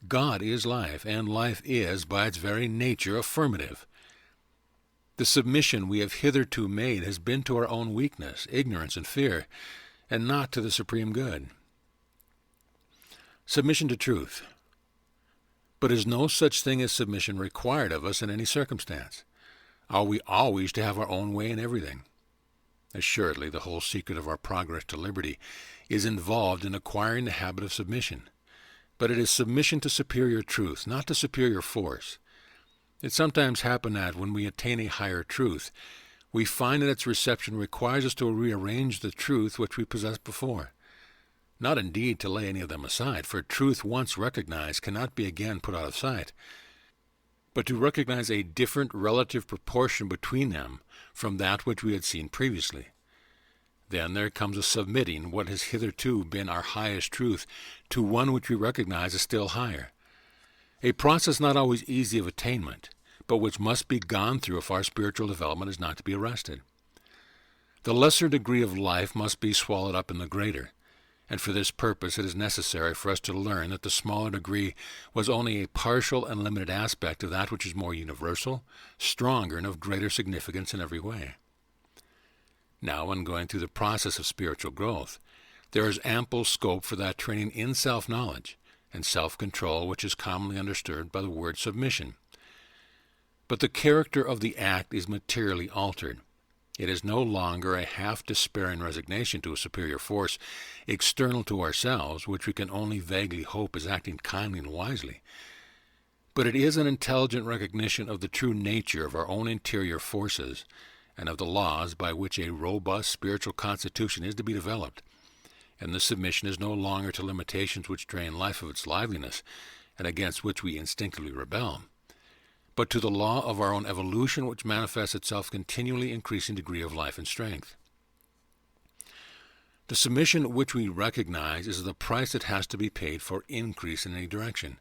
God is life, and life is, by its very nature, affirmative. The submission we have hitherto made has been to our own weakness, ignorance, and fear, and not to the supreme good. Submission to truth. But is no such thing as submission required of us in any circumstance? Are we always to have our own way in everything? Assuredly, the whole secret of our progress to liberty is involved in acquiring the habit of submission. But it is submission to superior truth, not to superior force. It sometimes happens that, when we attain a higher truth, we find that its reception requires us to rearrange the truth which we possessed before. Not indeed to lay any of them aside, for truth once recognized cannot be again put out of sight, but to recognize a different relative proportion between them from that which we had seen previously. Then there comes a submitting what has hitherto been our highest truth to one which we recognize as still higher. A process not always easy of attainment, but which must be gone through if our spiritual development is not to be arrested. The lesser degree of life must be swallowed up in the greater, and for this purpose it is necessary for us to learn that the smaller degree was only a partial and limited aspect of that which is more universal, stronger, and of greater significance in every way. Now, when going through the process of spiritual growth, there is ample scope for that training in self-knowledge and self-control which is commonly understood by the word submission. But the character of the act is materially altered. It is no longer a half-despairing resignation to a superior force external to ourselves, which we can only vaguely hope is acting kindly and wisely. But it is an intelligent recognition of the true nature of our own interior forces and of the laws by which a robust spiritual constitution is to be developed. And the submission is no longer to limitations which drain life of its liveliness and against which we instinctively rebel, but to the law of our own evolution which manifests itself continually increasing degree of life and strength. The submission which we recognize is the price that has to be paid for increase in any direction.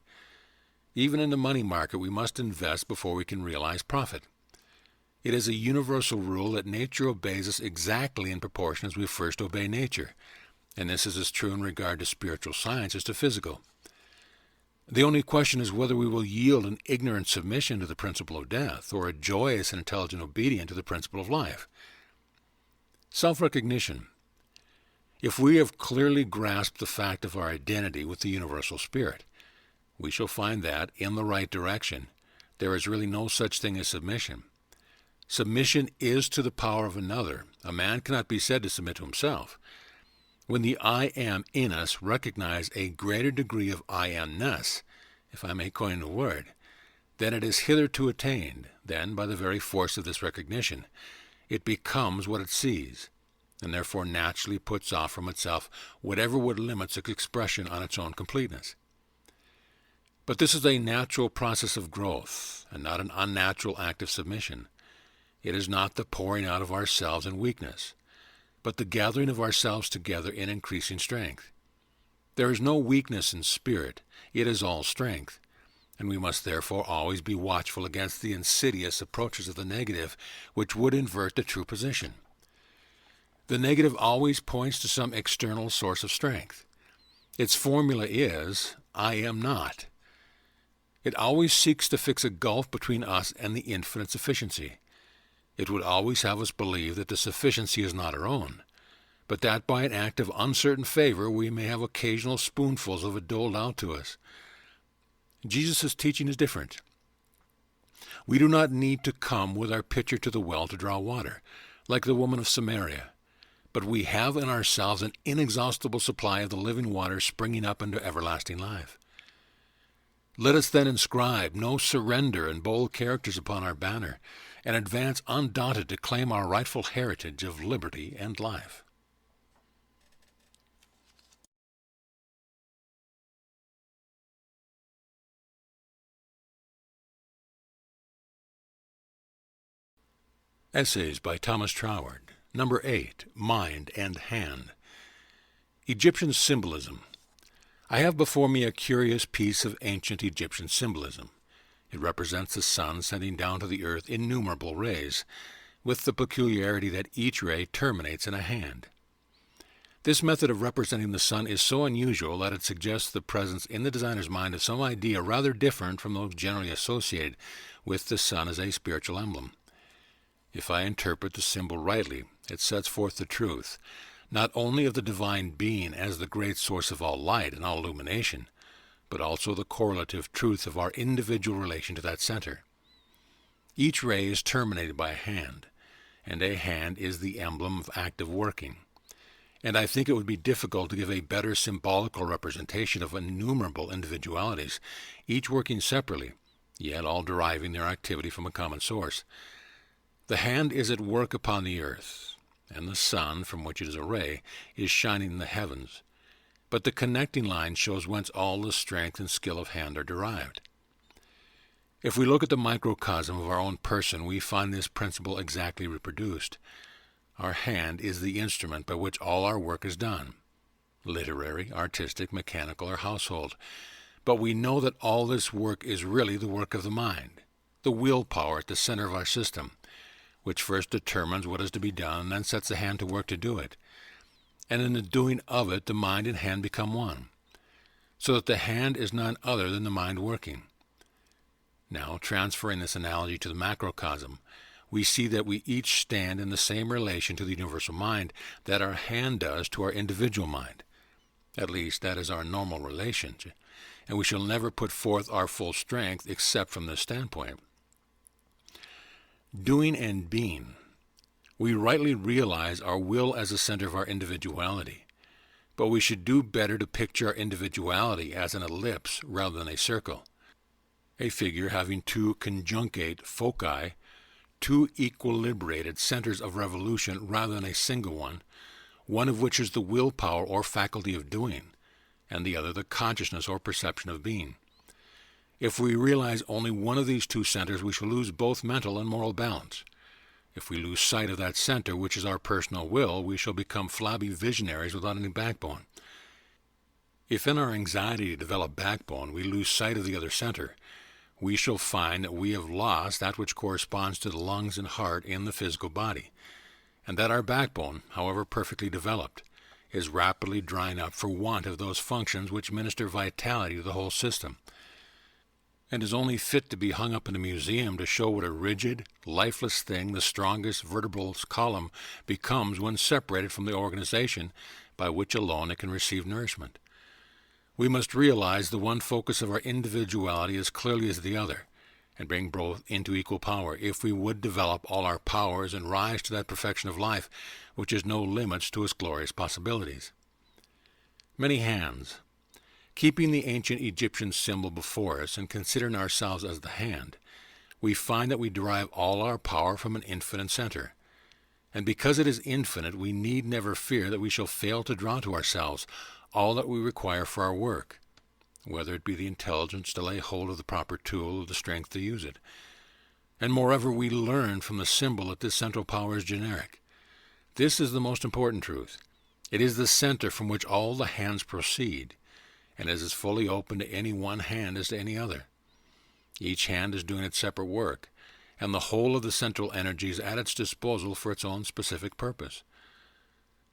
Even in the money market we must invest before we can realize profit. It is a universal rule that nature obeys us exactly in proportion as we first obey nature, and this is as true in regard to spiritual science as to physical. The only question is whether we will yield an ignorant submission to the principle of death, or a joyous and intelligent obedience to the principle of life. Self-recognition. If we have clearly grasped the fact of our identity with the universal spirit, we shall find that, in the right direction, there is really no such thing as submission. Submission is to the power of another. A man cannot be said to submit to himself. When the I am in us recognize a greater degree of I amness, if I may coin the word, than it has hitherto attained, then, by the very force of this recognition, it becomes what it sees, and therefore naturally puts off from itself whatever would limit its expression on its own completeness. But this is a natural process of growth, and not an unnatural act of submission. It is not the pouring out of ourselves in weakness, but the gathering of ourselves together in increasing strength. There is no weakness in spirit, it is all strength, and we must therefore always be watchful against the insidious approaches of the negative which would invert the true position. The negative always points to some external source of strength. Its formula is, I am not. It always seeks to fix a gulf between us and the infinite sufficiency. It would always have us believe that the sufficiency is not our own, but that by an act of uncertain favor we may have occasional spoonfuls of it doled out to us. Jesus' teaching is different. We do not need to come with our pitcher to the well to draw water, like the woman of Samaria, but we have in ourselves an inexhaustible supply of the living water springing up into everlasting life. Let us then inscribe no surrender and bold characters upon our banner, and advance undaunted to claim our rightful heritage of liberty and life. Essays by Thomas Troward. Number 8. Mind and Hand. Egyptian Symbolism. I have before me a curious piece of ancient Egyptian symbolism. It represents the sun sending down to the earth innumerable rays, with the peculiarity that each ray terminates in a hand. This method of representing the sun is so unusual that it suggests the presence in the designer's mind of some idea rather different from those generally associated with the sun as a spiritual emblem. If I interpret the symbol rightly, it sets forth the truth, not only of the divine being as the great source of all light and all illumination, but also the correlative truth of our individual relation to that center. Each ray is terminated by a hand, and a hand is the emblem of active working. And I think it would be difficult to give a better symbolical representation of innumerable individualities, each working separately, yet all deriving their activity from a common source. The hand is at work upon the earth, and the sun, from which it is a ray, is shining in the heavens. But the connecting line shows whence all the strength and skill of hand are derived. If we look at the microcosm of our own person, we find this principle exactly reproduced. Our hand is the instrument by which all our work is done, literary, artistic, mechanical, or household. But we know that all this work is really the work of the mind, the willpower at the center of our system, which first determines what is to be done and then sets the hand to work to do it. And in the doing of it, the mind and hand become one, so that the hand is none other than the mind working. Now, transferring this analogy to the macrocosm, we see that we each stand in the same relation to the universal mind that our hand does to our individual mind. At least, that is our normal relation, and we shall never put forth our full strength except from this standpoint. Doing and being. We rightly realize our will as the center of our individuality, but we should do better to picture our individuality as an ellipse rather than a circle, a figure having two conjugate foci, two equilibrated centers of revolution rather than a single one of which is the willpower or faculty of doing, and the other the consciousness or perception of being. If we realize only one of these two centers, we shall lose both mental and moral balance. If we lose sight of that center, which is our personal will, we shall become flabby visionaries without any backbone. If in our anxiety to develop backbone we lose sight of the other center, we shall find that we have lost that which corresponds to the lungs and heart in the physical body, and that our backbone, however perfectly developed, is rapidly drying up for want of those functions which minister vitality to the whole system, and is only fit to be hung up in a museum to show what a rigid, lifeless thing the strongest vertebral column becomes when separated from the organization by which alone it can receive nourishment. We must realize the one focus of our individuality as clearly as the other, and bring both into equal power if we would develop all our powers and rise to that perfection of life which has no limits to its glorious possibilities. Many hands. Keeping the ancient Egyptian symbol before us and considering ourselves as the hand, we find that we derive all our power from an infinite center. And because it is infinite, we need never fear that we shall fail to draw to ourselves all that we require for our work, whether it be the intelligence to lay hold of the proper tool or the strength to use it. And moreover, we learn from the symbol that this central power is generic. This is the most important truth. It is the center from which all the hands proceed, and is as fully open to any one hand as to any other. Each hand is doing its separate work, and the whole of the central energy is at its disposal for its own specific purpose.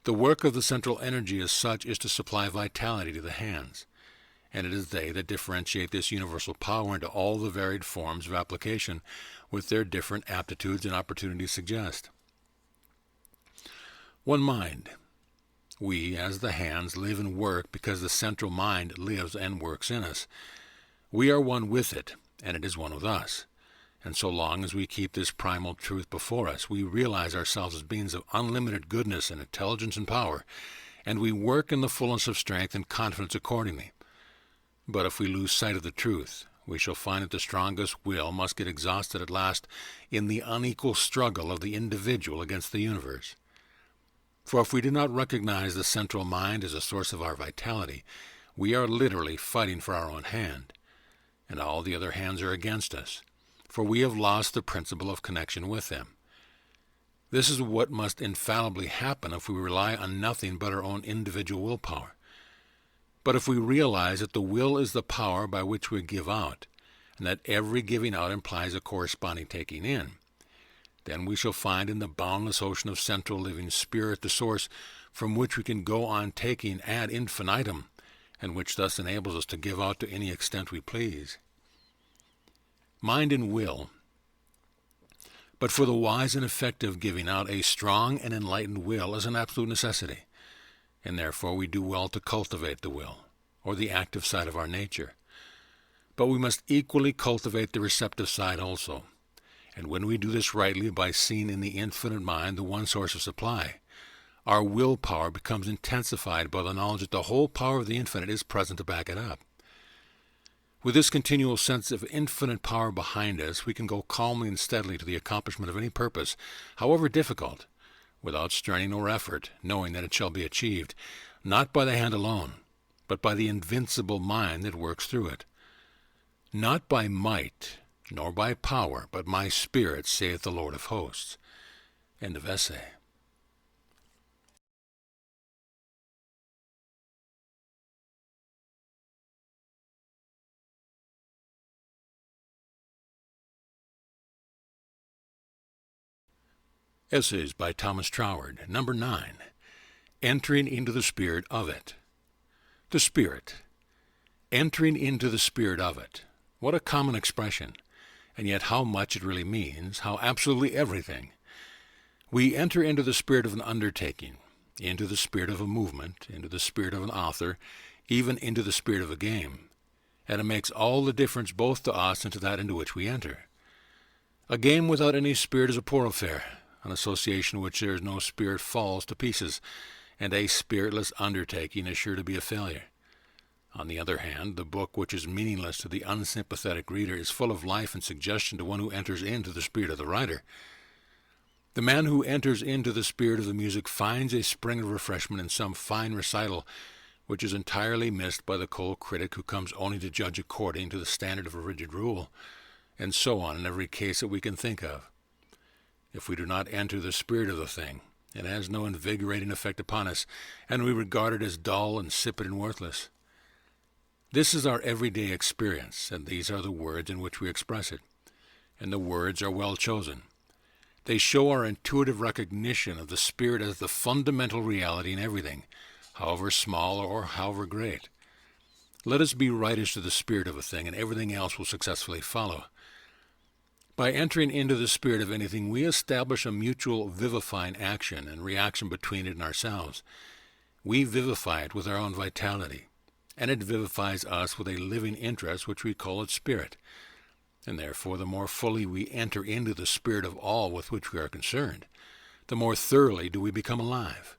The work of the central energy as such is to supply vitality to the hands, and it is they that differentiate this universal power into all the varied forms of application with their different aptitudes and opportunities suggest. One mind. We, as the hands, live and work because the central mind lives and works in us. We are one with it, and it is one with us. And so long as we keep this primal truth before us, we realize ourselves as beings of unlimited goodness and intelligence and power, and we work in the fullness of strength and confidence accordingly. But if we lose sight of the truth, we shall find that the strongest will must get exhausted at last in the unequal struggle of the individual against the universe. For if we do not recognize the central mind as a source of our vitality, we are literally fighting for our own hand, and all the other hands are against us, for we have lost the principle of connection with them. This is what must infallibly happen if we rely on nothing but our own individual willpower. But if we realize that the will is the power by which we give out, and that every giving out implies a corresponding taking in, then we shall find in the boundless ocean of central living spirit the source from which we can go on taking ad infinitum, and which thus enables us to give out to any extent we please. Mind and will. But for the wise and effective giving out, a strong and enlightened will is an absolute necessity, and therefore we do well to cultivate the will, or the active side of our nature. But we must equally cultivate the receptive side also, and when we do this rightly by seeing in the infinite mind the one source of supply, our willpower becomes intensified by the knowledge that the whole power of the infinite is present to back it up. With this continual sense of infinite power behind us, we can go calmly and steadily to the accomplishment of any purpose, however difficult, without straining or effort, knowing that it shall be achieved, not by the hand alone, but by the invincible mind that works through it. Not by might, nor by power, but my spirit, saith the Lord of hosts. End of essay. Essays by Thomas Troward. Number 9. Entering into the spirit of it. The spirit. Entering into the spirit of it. What a common expression, and yet how much it really means, how absolutely everything. We enter into the spirit of an undertaking, into the spirit of a movement, into the spirit of an author, even into the spirit of a game, and it makes all the difference both to us and to that into which we enter. A game without any spirit is a poor affair. An association in which there is no spirit falls to pieces, and a spiritless undertaking is sure to be a failure. On the other hand, the book which is meaningless to the unsympathetic reader is full of life and suggestion to one who enters into the spirit of the writer. The man who enters into the spirit of the music finds a spring of refreshment in some fine recital which is entirely missed by the cold critic who comes only to judge according to the standard of a rigid rule, and so on in every case that we can think of. If we do not enter the spirit of the thing, it has no invigorating effect upon us, and we regard it as dull, insipid, and worthless. This is our everyday experience, and these are the words in which we express it. And the words are well chosen. They show our intuitive recognition of the spirit as the fundamental reality in everything, however small or however great. Let us be right as to the spirit of a thing, and everything else will successfully follow. By entering into the spirit of anything, we establish a mutual vivifying action and reaction between it and ourselves. We vivify it with our own vitality, and it vivifies us with a living interest which we call its spirit. And therefore, the more fully we enter into the spirit of all with which we are concerned, the more thoroughly do we become alive.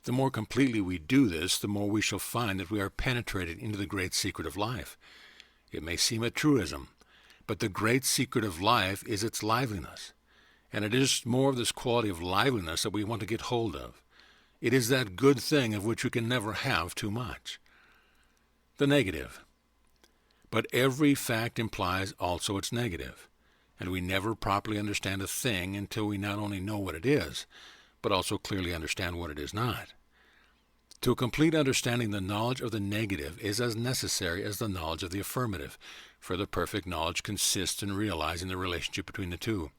The more completely we do this, the more we shall find that we are penetrated into the great secret of life. It may seem a truism, but the great secret of life is its liveliness, and it is more of this quality of liveliness that we want to get hold of. It is that good thing of which we can never have too much. The negative. But every fact implies also its negative, and we never properly understand a thing until we not only know what it is, but also clearly understand what it is not. To a complete understanding, the knowledge of the negative is as necessary as the knowledge of the affirmative, for the perfect knowledge consists in realizing the relationship between the two.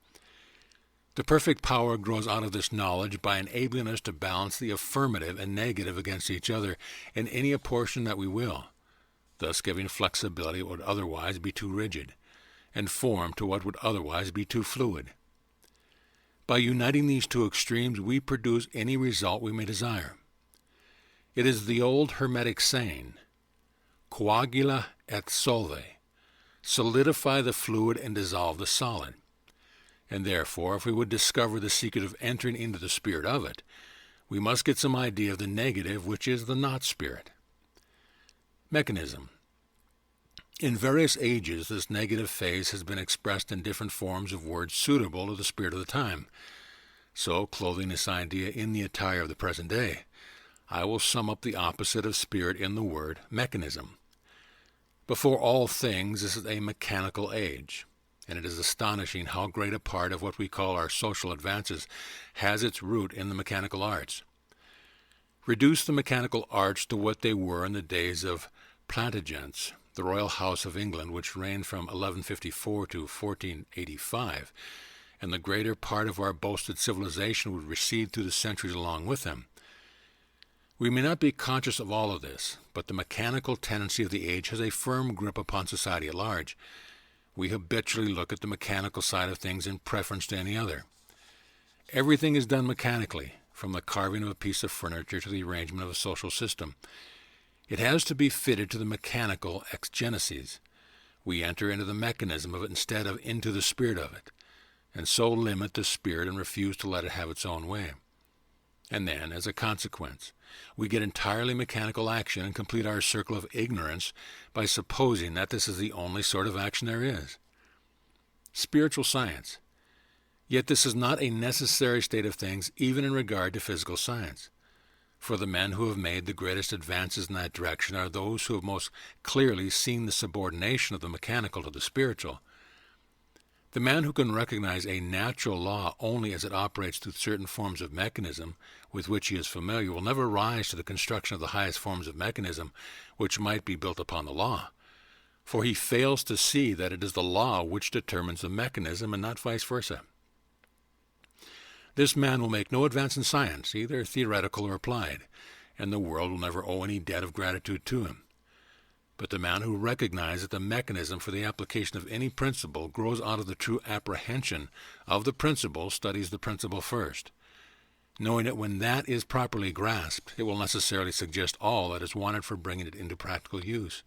The perfect power grows out of this knowledge by enabling us to balance the affirmative and negative against each other in any apportion that we will, thus giving flexibility what would otherwise be too rigid, and form to what would otherwise be too fluid. By uniting these two extremes, we produce any result we may desire. It is the old Hermetic saying, coagula et solve, solidify the fluid and dissolve the solid. And therefore, if we would discover the secret of entering into the spirit of it, we must get some idea of the negative, which is the not spirit. Mechanism. In various ages, this negative phase has been expressed in different forms of words suitable to the spirit of the time. So, clothing this idea in the attire of the present day, I will sum up the opposite of spirit in the word mechanism. Before all things, this is a mechanical age, and it is astonishing how great a part of what we call our social advances has its root in the mechanical arts. Reduce the mechanical arts to what they were in the days of Plantagenets, the royal house of England, which reigned from 1154 to 1485, and the greater part of our boasted civilization would recede through the centuries along with them. We may not be conscious of all of this, but the mechanical tendency of the age has a firm grip upon society at large. We habitually look at the mechanical side of things in preference to any other. Everything is done mechanically, from the carving of a piece of furniture to the arrangement of a social system. It has to be fitted to the mechanical exegesis. We enter into the mechanism of it instead of into the spirit of it, and so limit the spirit and refuse to let it have its own way. And then, as a consequence, we get entirely mechanical action and complete our circle of ignorance by supposing that this is the only sort of action there is. Spiritual science. Yet this is not a necessary state of things even in regard to physical science. For the men who have made the greatest advances in that direction are those who have most clearly seen the subordination of the mechanical to the spiritual. The man who can recognize a natural law only as it operates through certain forms of mechanism with which he is familiar will never rise to the construction of the highest forms of mechanism which might be built upon the law, for he fails to see that it is the law which determines the mechanism and not vice versa. This man will make no advance in science, either theoretical or applied, and the world will never owe any debt of gratitude to him. But the man who recognizes that the mechanism for the application of any principle grows out of the true apprehension of the principle studies the principle first, knowing that when that is properly grasped, it will necessarily suggest all that is wanted for bringing it into practical use.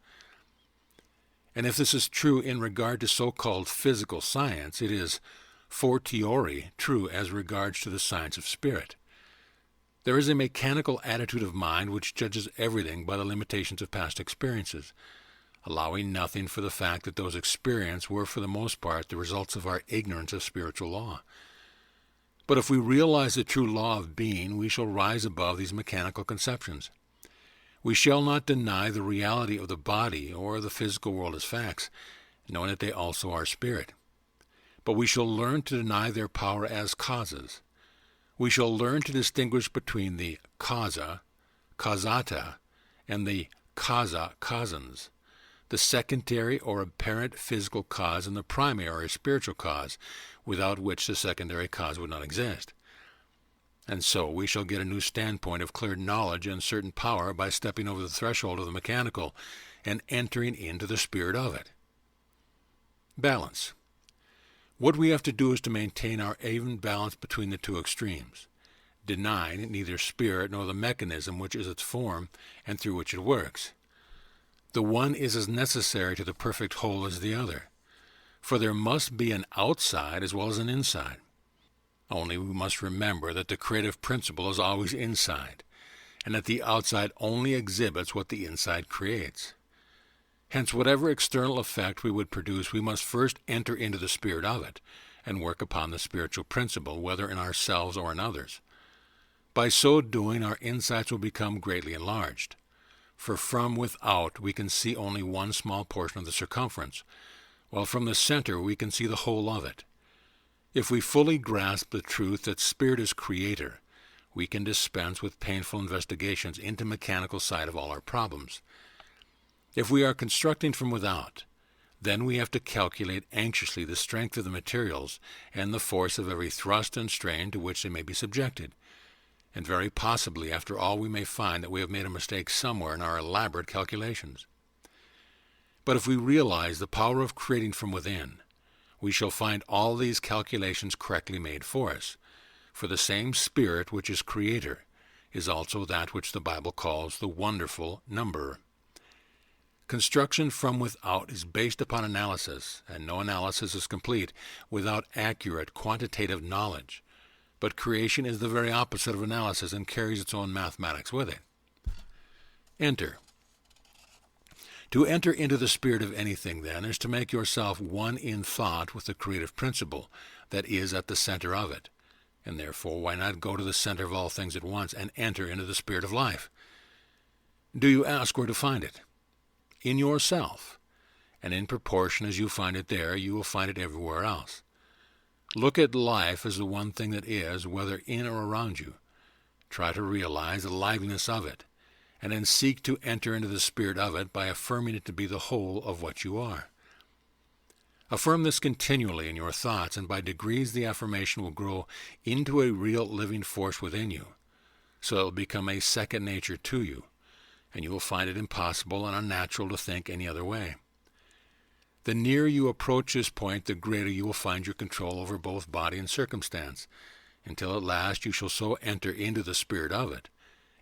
And if this is true in regard to so-called physical science, it is fortiori true as regards to the science of spirit. There is a mechanical attitude of mind which judges everything by the limitations of past experiences, allowing nothing for the fact that those experiences were for the most part the results of our ignorance of spiritual law. But if we realize the true law of being, we shall rise above these mechanical conceptions. We shall not deny the reality of the body or the physical world as facts, knowing that they also are spirit. But we shall learn to deny their power as causes. We shall learn to distinguish between the causa, causata, and the causa causans, the secondary or apparent physical cause and the primary or spiritual cause, without which the secondary cause would not exist. And so we shall get a new standpoint of clear knowledge and certain power by stepping over the threshold of the mechanical and entering into the spirit of it. Balance. What we have to do is to maintain our even balance between the two extremes, denying neither spirit nor the mechanism which is its form and through which it works. The one is as necessary to the perfect whole as the other, for there must be an outside as well as an inside. Only we must remember that the creative principle is always inside, and that the outside only exhibits what the inside creates. Hence, whatever external effect we would produce, we must first enter into the spirit of it, and work upon the spiritual principle, whether in ourselves or in others. By so doing, our insights will become greatly enlarged. For from without we can see only one small portion of the circumference, while from the center we can see the whole of it. If we fully grasp the truth that spirit is creator, we can dispense with painful investigations into mechanical side of all our problems. If we are constructing from without, then we have to calculate anxiously the strength of the materials and the force of every thrust and strain to which they may be subjected. And very possibly, after all, we may find that we have made a mistake somewhere in our elaborate calculations. But if we realize the power of creating from within, we shall find all these calculations correctly made for us, for the same Spirit which is Creator is also that which the Bible calls the wonderful numberer. Construction from without is based upon analysis, and no analysis is complete without accurate quantitative knowledge. But creation is the very opposite of analysis and carries its own mathematics with it. Enter. To enter into the spirit of anything, then, is to make yourself one in thought with the creative principle that is at the center of it. And therefore, why not go to the center of all things at once and enter into the spirit of life? Do you ask where to find it? In yourself, and in proportion as you find it there, you will find it everywhere else. Look at life as the one thing that is, whether in or around you. Try to realize the liveliness of it, and then seek to enter into the spirit of it by affirming it to be the whole of what you are. Affirm this continually in your thoughts, and by degrees the affirmation will grow into a real living force within you, so it will become a second nature to you, and you will find it impossible and unnatural to think any other way. The nearer you approach this point, the greater you will find your control over both body and circumstance, until at last you shall so enter into the spirit of it,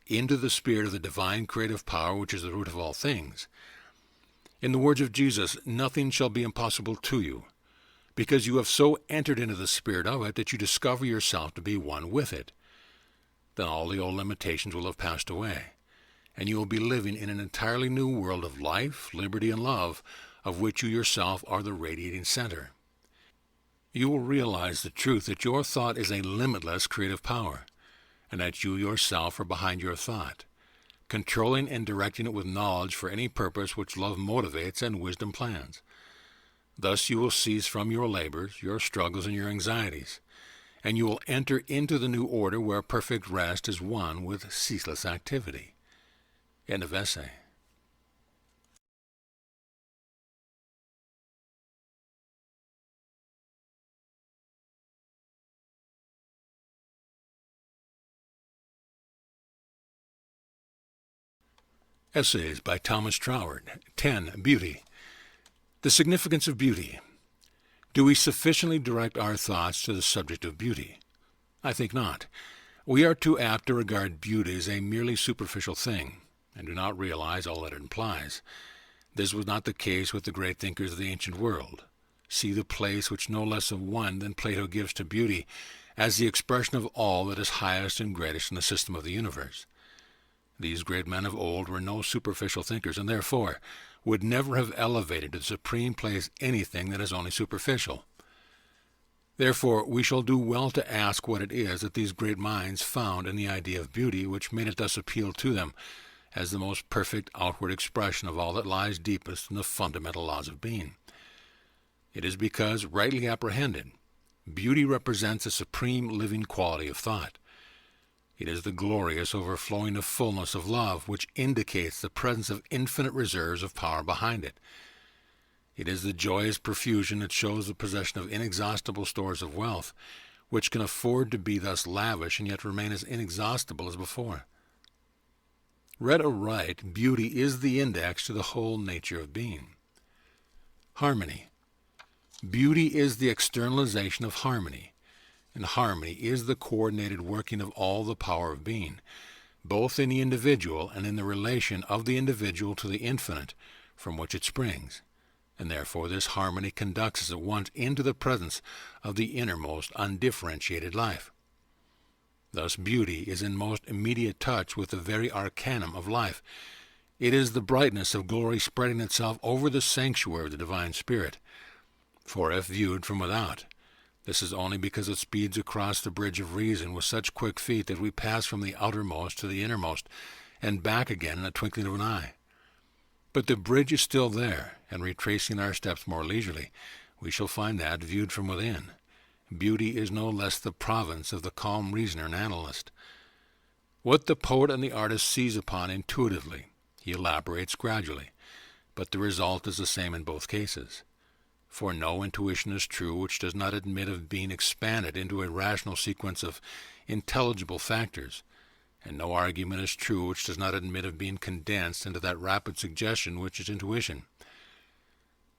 into the spirit of the divine creative power which is the root of all things. In the words of Jesus, nothing shall be impossible to you, because you have so entered into the spirit of it that you discover yourself to be one with it. Then all the old limitations will have passed away, and you will be living in an entirely new world of life, liberty, and love, of which you yourself are the radiating center. You will realize the truth that your thought is a limitless creative power, and that you yourself are behind your thought, controlling and directing it with knowledge for any purpose which love motivates and wisdom plans. Thus you will cease from your labors, your struggles, and your anxieties, and you will enter into the new order where perfect rest is one with ceaseless activity. End of essay. Essays by Thomas Troward. 10. Beauty. The significance of beauty. Do we sufficiently direct our thoughts to the subject of beauty? I think not. We are too apt to regard beauty as a merely superficial thing, and do not realize all that it implies. This was not the case with the great thinkers of the ancient world. See the place which no less of one than Plato gives to beauty as the expression of all that is highest and greatest in the system of the universe. These great men of old were no superficial thinkers, and therefore would never have elevated to the supreme place anything that is only superficial. Therefore we shall do well to ask what it is that these great minds found in the idea of beauty which made it thus appeal to them as the most perfect outward expression of all that lies deepest in the fundamental laws of being. It is because, rightly apprehended, beauty represents a supreme living quality of thought. It is the glorious overflowing of fullness of love which indicates the presence of infinite reserves of power behind it. It is the joyous profusion that shows the possession of inexhaustible stores of wealth, which can afford to be thus lavish and yet remain as inexhaustible as before. Read aright, beauty is the index to the whole nature of being. Harmony. Beauty is the externalization of harmony, and harmony is the coordinated working of all the power of being, both in the individual and in the relation of the individual to the infinite from which it springs, and therefore this harmony conducts us at once into the presence of the innermost undifferentiated life. Thus beauty is in most immediate touch with the very arcanum of life. It is the brightness of glory spreading itself over the sanctuary of the divine spirit. For if viewed from without, this is only because it speeds across the bridge of reason with such quick feet that we pass from the outermost to the innermost, and back again in a twinkling of an eye. But the bridge is still there, and retracing our steps more leisurely, we shall find that, viewed from within, beauty is no less the province of the calm reasoner and analyst. What the poet and the artist seize upon intuitively, he elaborates gradually, but the result is the same in both cases. For no intuition is true which does not admit of being expanded into a rational sequence of intelligible factors, and no argument is true which does not admit of being condensed into that rapid suggestion which is intuition.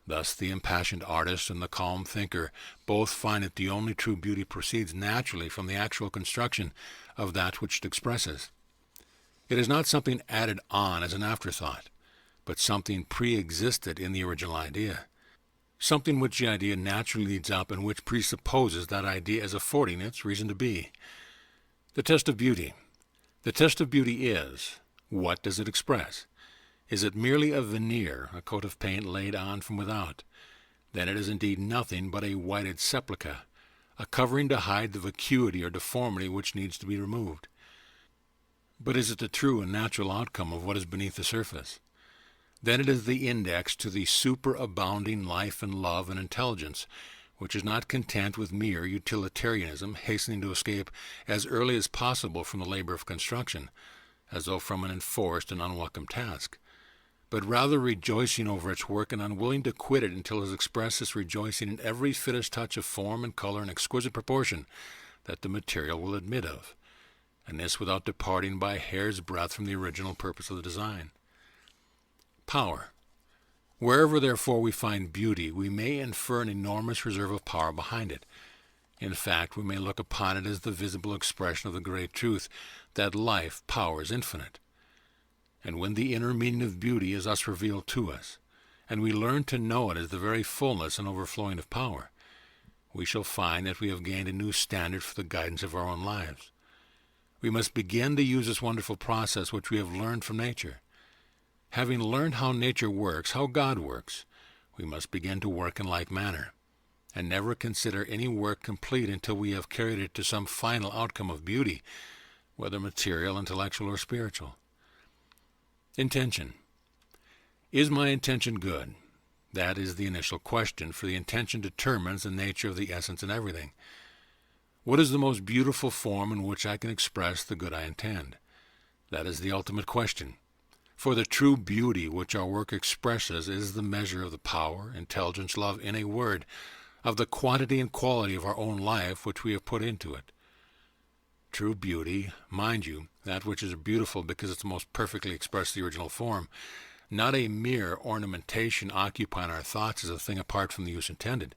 Thus the impassioned artist and the calm thinker both find that the only true beauty proceeds naturally from the actual construction of that which it expresses. It is not something added on as an afterthought, but something pre-existed in the original idea, something which the idea naturally leads up and which presupposes that idea as affording its reason to be. The test of beauty. The test of beauty is, what does it express? Is it merely a veneer, a coat of paint laid on from without? Then it is indeed nothing but a whited sepulchre, a covering to hide the vacuity or deformity which needs to be removed. But is it the true and natural outcome of what is beneath the surface? then it is the index to the superabounding life and love and intelligence, which is not content with mere utilitarianism, hastening to escape as early as possible from the labor of construction, as though from an enforced and unwelcome task, but rather rejoicing over its work and unwilling to quit it until it has expressed its rejoicing in every fittest touch of form and color and exquisite proportion that the material will admit of, and this without departing by a hair's breadth from the original purpose of the design. Power. Wherever, therefore, we find beauty, we may infer an enormous reserve of power behind it. In fact, we may look upon it as the visible expression of the great truth that life, power, is infinite. And when the inner meaning of beauty is thus revealed to us, and we learn to know it as the very fullness and overflowing of power, we shall find that we have gained a new standard for the guidance of our own lives. We must begin to use this wonderful process which we have learned from nature. Having learned how nature works, how God works, we must begin to work in like manner, and never consider any work complete until we have carried it to some final outcome of beauty, whether material, intellectual, or spiritual. Intention. Is my intention good? That is the initial question, for the intention determines the nature of the essence in everything. What is the most beautiful form in which I can express the good I intend? That is the ultimate question. For the true beauty which our work expresses is the measure of the power, intelligence, love, in a word, of the quantity and quality of our own life which we have put into it. True beauty, mind you, that which is beautiful because it's most perfectly expressed the original form, not a mere ornamentation occupying our thoughts as a thing apart from the use intended.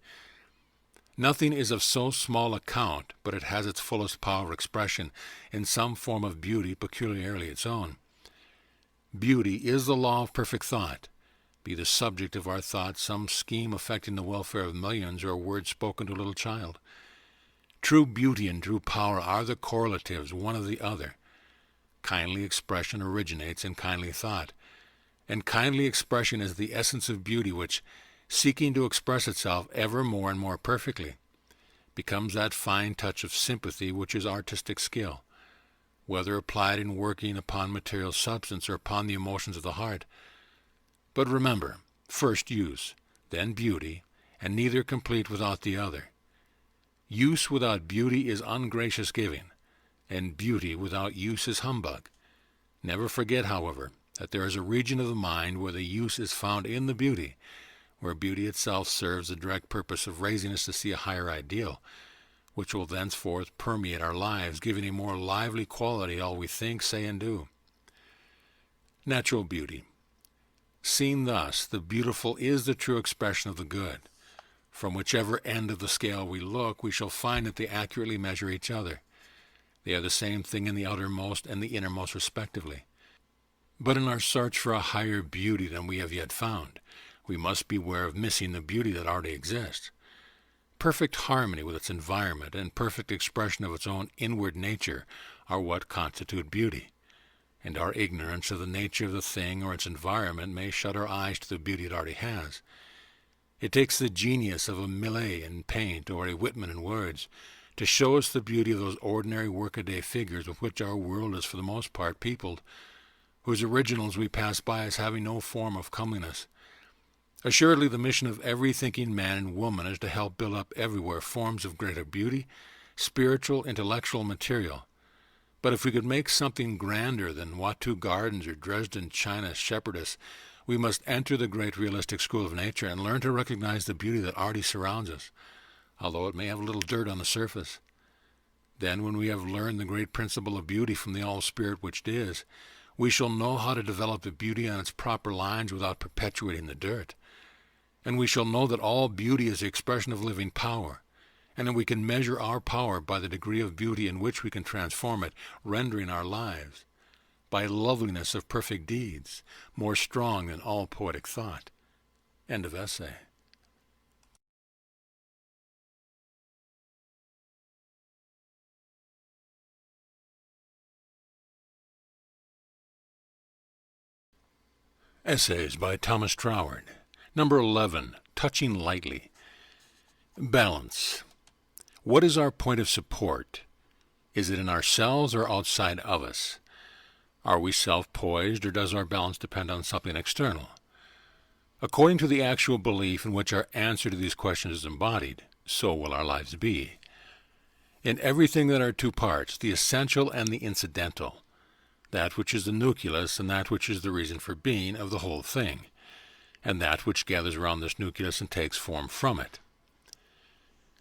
Nothing is of so small account, but it has its fullest power of expression in some form of beauty peculiarly its own. Beauty is the law of perfect thought. Be the subject of our thought some scheme affecting the welfare of millions, or a word spoken to a little child. True beauty and true power are the correlatives, one of the other. Kindly expression originates in kindly thought, and kindly expression is the essence of beauty which, seeking to express itself ever more and more perfectly, becomes that fine touch of sympathy which is artistic skill, whether applied in working upon material substance or upon the emotions of the heart. But remember, first use, then beauty, and neither complete without the other. Use without beauty is ungracious giving, and beauty without use is humbug. Never forget, however, that there is a region of the mind where the use is found in the beauty, where beauty itself serves the direct purpose of raising us to see a higher ideal, which will thenceforth permeate our lives, giving a more lively quality to all we think, say, and do. Natural beauty. Seen thus, the beautiful is the true expression of the good. From whichever end of the scale we look, we shall find that they accurately measure each other. They are the same thing in the outermost and the innermost respectively. But in our search for a higher beauty than we have yet found, we must beware of missing the beauty that already exists. Perfect harmony with its environment and perfect expression of its own inward nature are what constitute beauty, and our ignorance of the nature of the thing or its environment may shut our eyes to the beauty it already has. It takes the genius of a Millet in paint or a Whitman in words to show us the beauty of those ordinary workaday figures with which our world is for the most part peopled, whose originals we pass by as having no form of comeliness. Assuredly, the mission of every thinking man and woman is to help build up everywhere forms of greater beauty, spiritual, intellectual, material. But if we could make something grander than Watteau Gardens or Dresden China Shepherdess, we must enter the great realistic school of nature and learn to recognize the beauty that already surrounds us, although it may have a little dirt on the surface. Then, when we have learned the great principle of beauty from the all-spirit which it is, we shall know how to develop the beauty on its proper lines without perpetuating the dirt. And we shall know that all beauty is the expression of living power, and that we can measure our power by the degree of beauty in which we can transform it, rendering our lives, by loveliness of perfect deeds, more strong than all poetic thought. End of essay. Essays by Thomas Troward. Number 11, Touching Lightly. Balance. What is our point of support? Is it in ourselves or outside of us? Are we self-poised, or does our balance depend on something external? According to the actual belief in which our answer to these questions is embodied, so will our lives be. In everything there are two parts, the essential and the incidental, that which is the nucleus and that which is the reason for being of the whole thing, and that which gathers around this nucleus and takes form from it.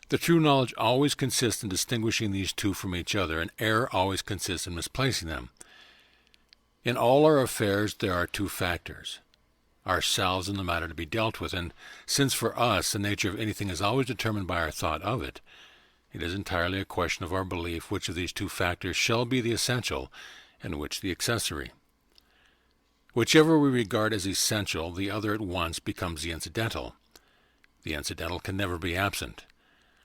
The true knowledge always consists in distinguishing these two from each other, and error always consists in misplacing them. In all our affairs there are two factors, ourselves and the matter to be dealt with, and since for us the nature of anything is always determined by our thought of it, it is entirely a question of our belief which of these two factors shall be the essential and which the accessory. Whichever we regard as essential, the other at once becomes the incidental. The incidental can never be absent.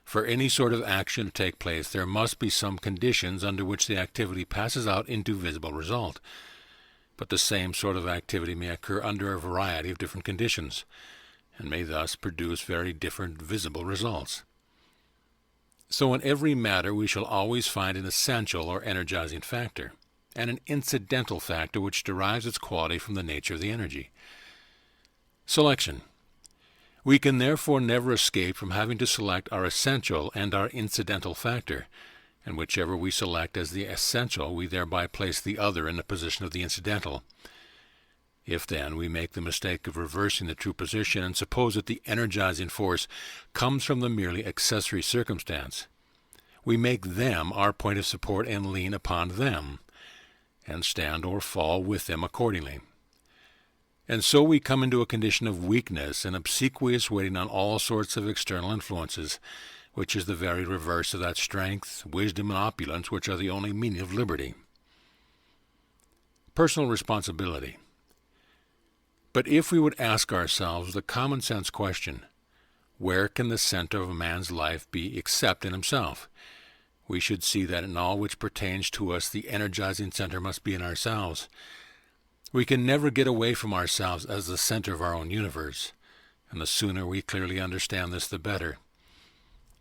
For any sort of action to take place, there must be some conditions under which the activity passes out into visible result. But the same sort of activity may occur under a variety of different conditions, and may thus produce very different visible results. So in every matter we shall always find an essential or energizing factor, and an incidental factor which derives its quality from the nature of the energy. Selection. We can therefore never escape from having to select our essential and our incidental factor, and whichever we select as the essential, we thereby place the other in the position of the incidental. If then we make the mistake of reversing the true position and suppose that the energizing force comes from the merely accessory circumstance, we make them our point of support and lean upon them, and stand or fall with them accordingly. And so we come into a condition of weakness and obsequious waiting on all sorts of external influences, which is the very reverse of that strength, wisdom, and opulence which are the only meaning of liberty. Personal responsibility. But if we would ask ourselves the common sense question, where can the center of a man's life be except in himself? We should see that in all which pertains to us the energizing center must be in ourselves. We can never get away from ourselves as the center of our own universe, and the sooner we clearly understand this, the better.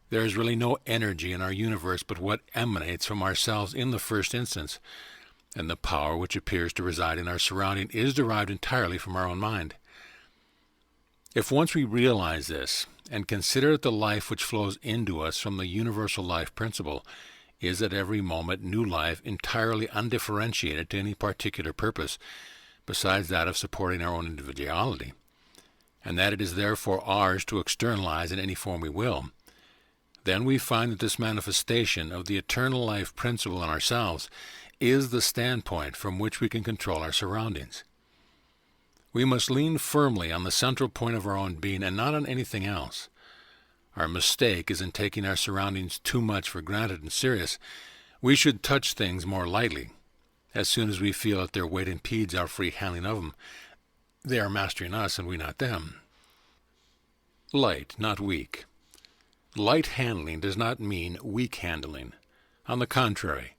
There is really no energy in our universe but what emanates from ourselves in the first instance, and the power which appears to reside in our surrounding is derived entirely from our own mind. If once we realize this, and consider that the life which flows into us from the universal life principle is at every moment new life entirely undifferentiated to any particular purpose, besides that of supporting our own individuality, and that it is therefore ours to externalize in any form we will, then we find that this manifestation of the eternal life principle in ourselves is the standpoint from which we can control our surroundings. We must lean firmly on the central point of our own being and not on anything else. Our mistake is in taking our surroundings too much for granted and serious. We should touch things more lightly. As soon as we feel that their weight impedes our free handling of them, they are mastering us and we not them. Light, not weak. Light handling does not mean weak handling. On the contrary,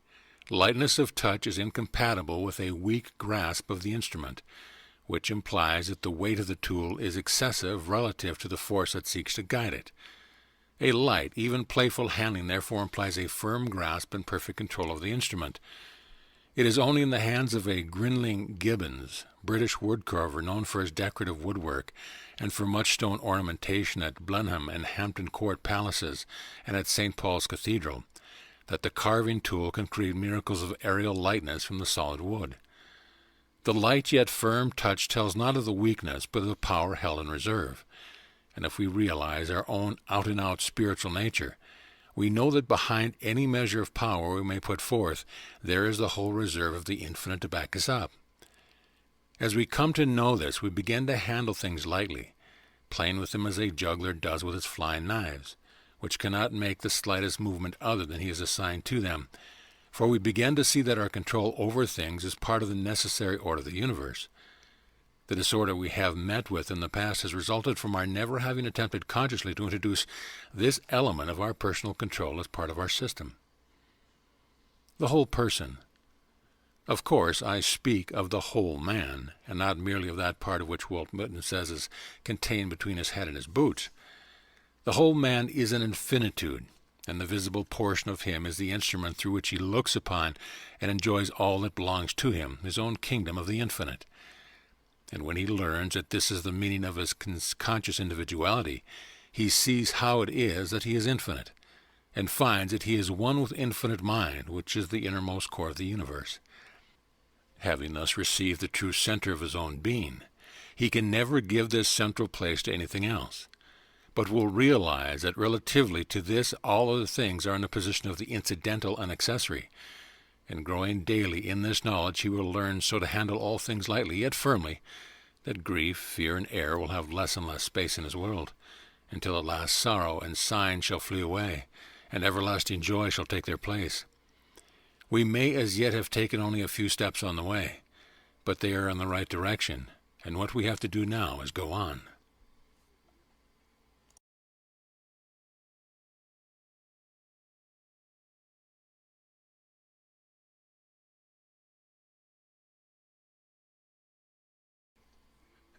lightness of touch is incompatible with a weak grasp of the instrument, which implies that the weight of the tool is excessive relative to the force that seeks to guide it. A light, even playful handling therefore implies a firm grasp and perfect control of the instrument. It is only in the hands of a Grinling Gibbons, British woodcarver known for his decorative woodwork and for much stone ornamentation at Blenheim and Hampton Court palaces and at St. Paul's Cathedral, that the carving tool can create miracles of aerial lightness from the solid wood. The light yet firm touch tells not of the weakness but of the power held in reserve, and if we realize our own out-and-out spiritual nature, we know that behind any measure of power we may put forth, there is the whole reserve of the infinite to back us up. As we come to know this, we begin to handle things lightly, playing with them as a juggler does with his flying knives, which cannot make the slightest movement other than he is assigned to them, for we begin to see that our control over things is part of the necessary order of the universe. The disorder we have met with in the past has resulted from our never having attempted consciously to introduce this element of our personal control as part of our system. The whole person. Of course, I speak of the whole man, and not merely of that part of which Walt Whitman says is contained between his head and his boots. The whole man is an infinitude, and the visible portion of him is the instrument through which he looks upon and enjoys all that belongs to him, his own kingdom of the infinite. And when he learns that this is the meaning of his conscious individuality, he sees how it is that he is infinite, and finds that he is one with infinite mind, which is the innermost core of the universe. Having thus received the true center of his own being, he can never give this central place to anything else, but will realize that relatively to this all other things are in the position of the incidental and accessory, and growing daily in this knowledge he will learn so to handle all things lightly, yet firmly, that grief, fear, and error will have less and less space in his world, until at last sorrow and sighing shall flee away, and everlasting joy shall take their place. We may as yet have taken only a few steps on the way, but they are in the right direction, and what we have to do now is go on.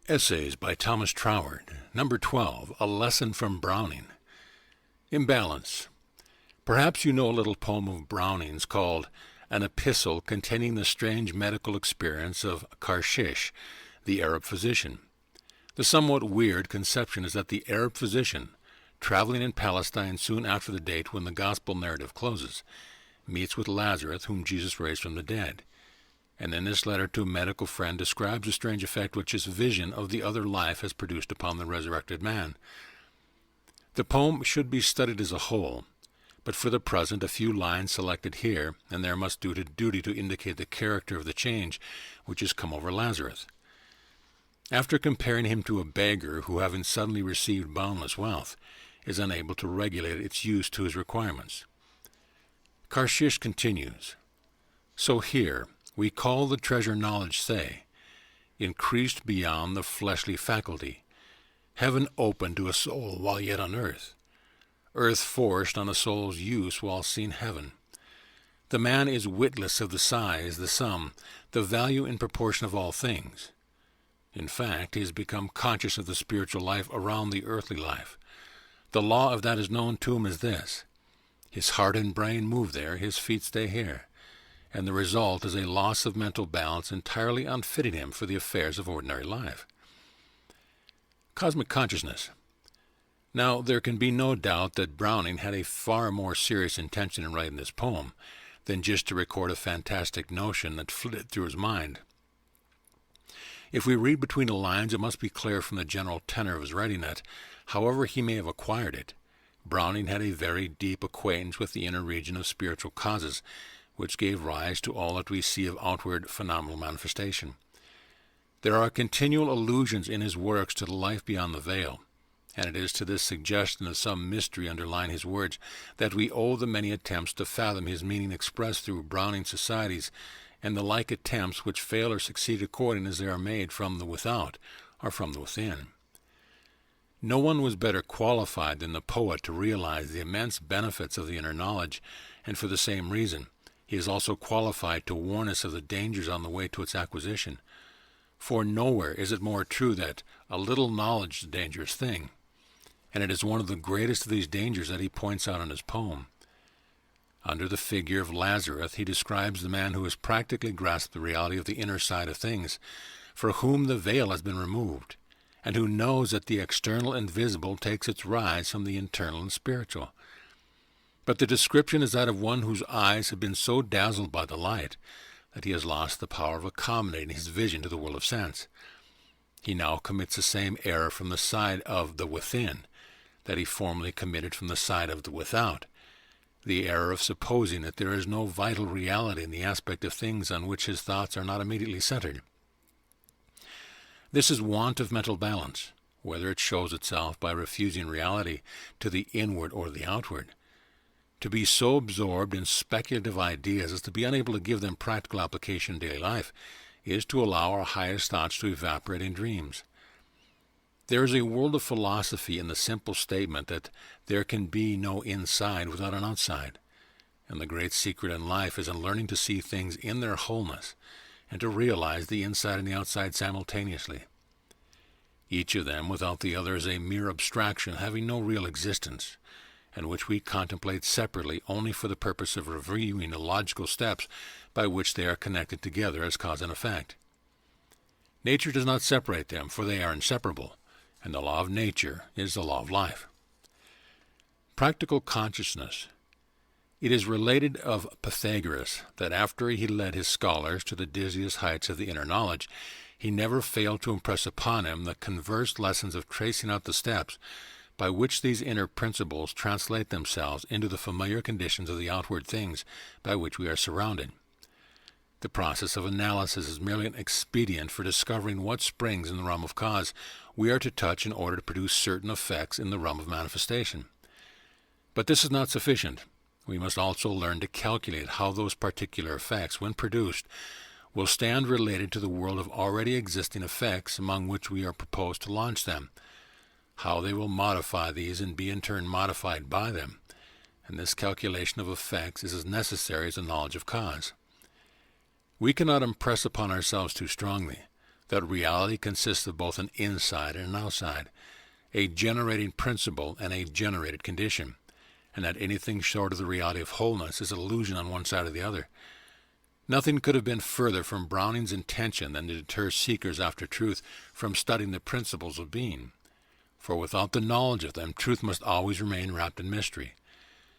Essays by Thomas Troward. Number 12, A Lesson from Browning. Imbalance. Perhaps you know a little poem of Browning's called An Epistle Containing the Strange Medical Experience of Karshish, the Arab Physician. The somewhat weird conception is that the Arab physician, traveling in Palestine soon after the date when the Gospel narrative closes, meets with Lazarus, whom Jesus raised from the dead, and in this letter to a medical friend describes the strange effect which his vision of the other life has produced upon the resurrected man. The poem should be studied as a whole, but for the present a few lines selected here and there must do duty to indicate the character of the change which has come over Lazarus. After comparing him to a beggar who, having suddenly received boundless wealth, is unable to regulate its use to his requirements, Karshish continues, So here, we call the treasure knowledge, say, increased beyond the fleshly faculty, heaven open to a soul while yet on earth, earth forced on a soul's use while seen heaven. The man is witless of the size, the sum, the value in proportion of all things. In fact, he has become conscious of the spiritual life around the earthly life. The law of that is known to him as this: his heart and brain move there, his feet stay here, and the result is a loss of mental balance entirely unfitting him for the affairs of ordinary life. Cosmic consciousness. Now, there can be no doubt that Browning had a far more serious intention in writing this poem than just to record a fantastic notion that flitted through his mind. If we read between the lines, it must be clear from the general tenor of his writing that, however he may have acquired it, Browning had a very deep acquaintance with the inner region of spiritual causes, which gave rise to all that we see of outward phenomenal manifestation. There are continual allusions in his works to the life beyond the veil, and it is to this suggestion of some mystery underlying his words that we owe the many attempts to fathom his meaning expressed through Browning societies, and the like attempts which fail or succeed according as they are made from the without or from the within. No one was better qualified than the poet to realize the immense benefits of the inner knowledge, and for the same reason, he is also qualified to warn us of the dangers on the way to its acquisition. For nowhere is it more true that a little knowledge is a dangerous thing, and it is one of the greatest of these dangers that he points out in his poem. Under the figure of Lazarus, he describes the man who has practically grasped the reality of the inner side of things, for whom the veil has been removed, and who knows that the external and visible takes its rise from the internal and spiritual. But the description is that of one whose eyes have been so dazzled by the light that he has lost the power of accommodating his vision to the world of sense. He now commits the same error from the side of the within that he formerly committed from the side of the without, the error of supposing that there is no vital reality in the aspect of things on which his thoughts are not immediately centered. This is want of mental balance, whether it shows itself by refusing reality to the inward or the outward. To be so absorbed in speculative ideas as to be unable to give them practical application in daily life is to allow our highest thoughts to evaporate in dreams. There is a world of philosophy in the simple statement that there can be no inside without an outside, and the great secret in life is in learning to see things in their wholeness and to realize the inside and the outside simultaneously. Each of them without the other is a mere abstraction having no real existence, and which we contemplate separately only for the purpose of reviewing the logical steps by which they are connected together as cause and effect. Nature does not separate them, for they are inseparable, and the law of nature is the law of life. Practical consciousness. It is related of Pythagoras that after he led his scholars to the dizziest heights of the inner knowledge, he never failed to impress upon him the converse lessons of tracing out the steps by which these inner principles translate themselves into the familiar conditions of the outward things by which we are surrounded. The process of analysis is merely an expedient for discovering what springs in the realm of cause we are to touch in order to produce certain effects in the realm of manifestation. But this is not sufficient. We must also learn to calculate how those particular effects, when produced, will stand related to the world of already existing effects among which we are proposed to launch them, how they will modify these and be in turn modified by them, and this calculation of effects is as necessary as the knowledge of cause. We cannot impress upon ourselves too strongly that reality consists of both an inside and an outside, a generating principle and a generated condition, and that anything short of the reality of wholeness is illusion on one side or the other. Nothing could have been further from Browning's intention than to deter seekers after truth from studying the principles of being. For without the knowledge of them, truth must always remain wrapped in mystery.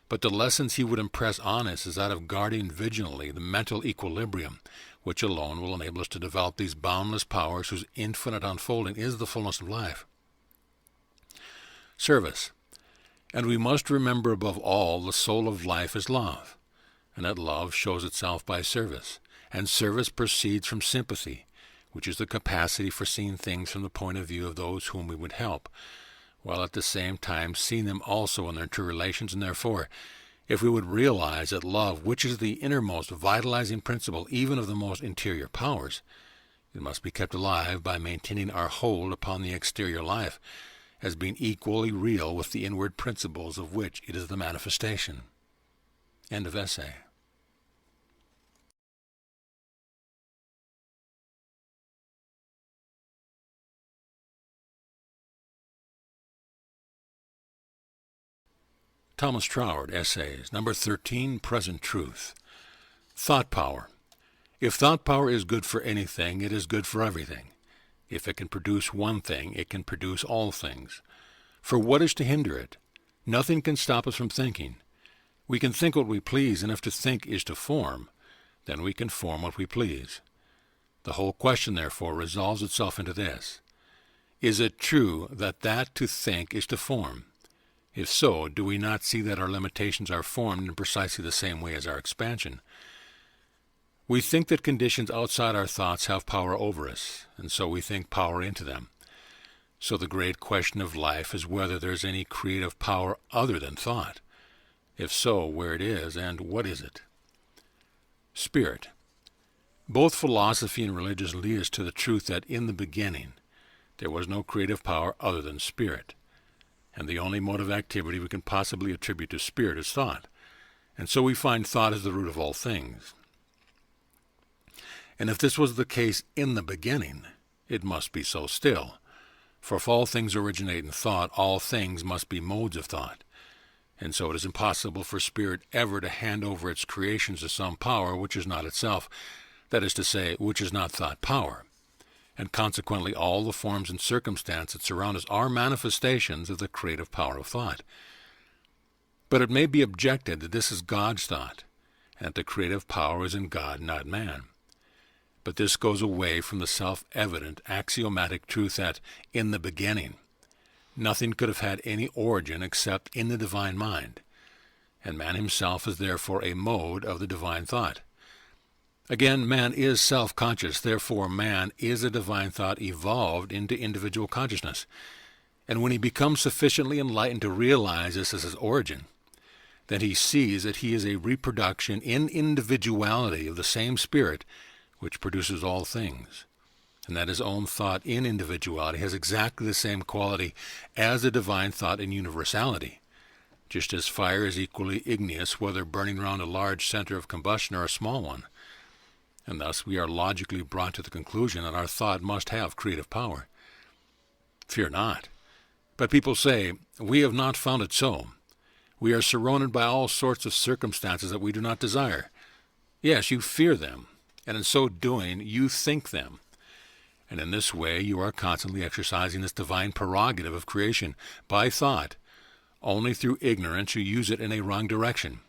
But the lessons he would impress on us is that of guarding vigilantly the mental equilibrium, which alone will enable us to develop these boundless powers whose infinite unfolding is the fullness of life. Service. And we must remember above all the soul of life is love, and that love shows itself by service, and service proceeds from sympathy, which is the capacity for seeing things from the point of view of those whom we would help, while at the same time seeing them also in their true relations, and therefore, if we would realize that love, which is the innermost vitalizing principle even of the most interior powers, it must be kept alive by maintaining our hold upon the exterior life, as being equally real with the inward principles of which it is the manifestation. End of essay. Thomas Troward, Essays, number 13, Present Truth. Thought power. If thought power is good for anything, it is good for everything. If it can produce one thing, it can produce all things. For what is to hinder it? Nothing can stop us from thinking. We can think what we please, and if to think is to form, then we can form what we please. The whole question, therefore, resolves itself into this: is it true that to think is to form? If so, do we not see that our limitations are formed in precisely the same way as our expansion? We think that conditions outside our thoughts have power over us, and so we think power into them. So the great question of life is whether there is any creative power other than thought. If so, where it is, and what is it? Spirit. Both philosophy and religion lead us to the truth that in the beginning there was no creative power other than spirit, and the only mode of activity we can possibly attribute to spirit is thought, and so we find thought as the root of all things. And if this was the case in the beginning, it must be so still, for if all things originate in thought, all things must be modes of thought, and so it is impossible for spirit ever to hand over its creations to some power which is not itself, that is to say, which is not thought power. And consequently all the forms and circumstances that surround us are manifestations of the creative power of thought. But it may be objected that this is God's thought, and that the creative power is in God, not man. But this goes away from the self-evident axiomatic truth that, in the beginning, nothing could have had any origin except in the divine mind, and man himself is therefore a mode of the divine thought. Again, man is self-conscious, therefore man is a divine thought evolved into individual consciousness. And when he becomes sufficiently enlightened to realize this as his origin, then he sees that he is a reproduction in individuality of the same spirit which produces all things, and that his own thought in individuality has exactly the same quality as the divine thought in universality, just as fire is equally igneous whether burning round a large center of combustion or a small one. And thus we are logically brought to the conclusion that our thought must have creative power. Fear not. But people say, we have not found it so. We are surrounded by all sorts of circumstances that we do not desire. Yes, you fear them, and in so doing you think them. And in this way you are constantly exercising this divine prerogative of creation by thought. Only through ignorance you use it in a wrong direction.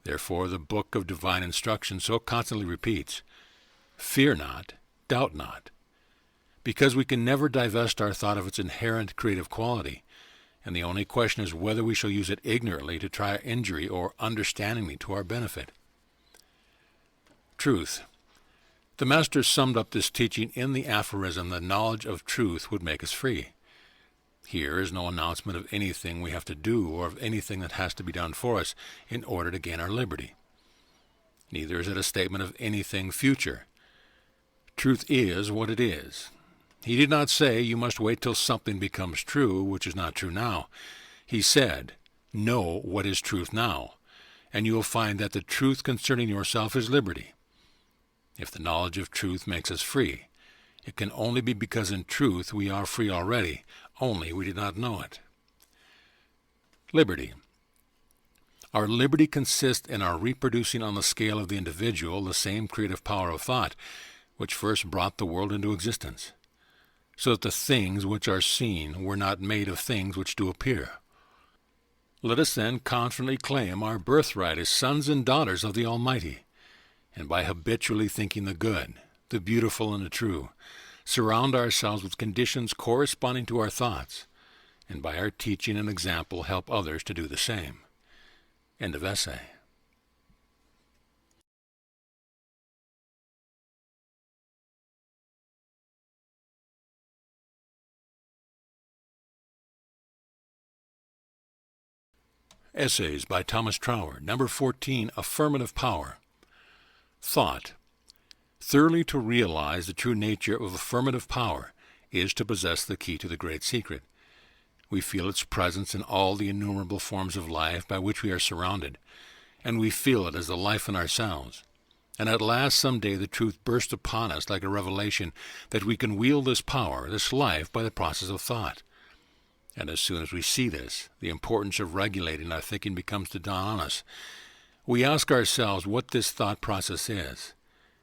Therefore the book of divine instruction so constantly repeats, "Fear not, doubt not," because we can never divest our thought of its inherent creative quality, and the only question is whether we shall use it ignorantly to try our injury or understandingly to our benefit. Truth. The Master summed up this teaching in the aphorism that knowledge of truth would make us free. Here is no announcement of anything we have to do or of anything that has to be done for us in order to gain our liberty. Neither is it a statement of anything future. Truth is what it is. He did not say you must wait till something becomes true, which is not true now. He said, know what is truth now, and you will find that the truth concerning yourself is liberty. If the knowledge of truth makes us free, it can only be because in truth we are free already, only we did not know it. Liberty. Our liberty consists in our reproducing on the scale of the individual the same creative power of thought which first brought the world into existence, so that the things which are seen were not made of things which do appear. Let us then confidently claim our birthright as sons and daughters of the Almighty, and by habitually thinking the good, the beautiful, and the true, surround ourselves with conditions corresponding to our thoughts, and by our teaching and example help others to do the same. End of essay. Essays by Thomas Troward. Number 14, Affirmative Power. Thought. Thoroughly to realize the true nature of affirmative power is to possess the key to the great secret. We feel its presence in all the innumerable forms of life by which we are surrounded, and we feel it as the life in ourselves. And at last some day the truth bursts upon us like a revelation that we can wield this power, this life, by the process of thought. And as soon as we see this, the importance of regulating our thinking becomes to dawn on us. We ask ourselves what this thought process is,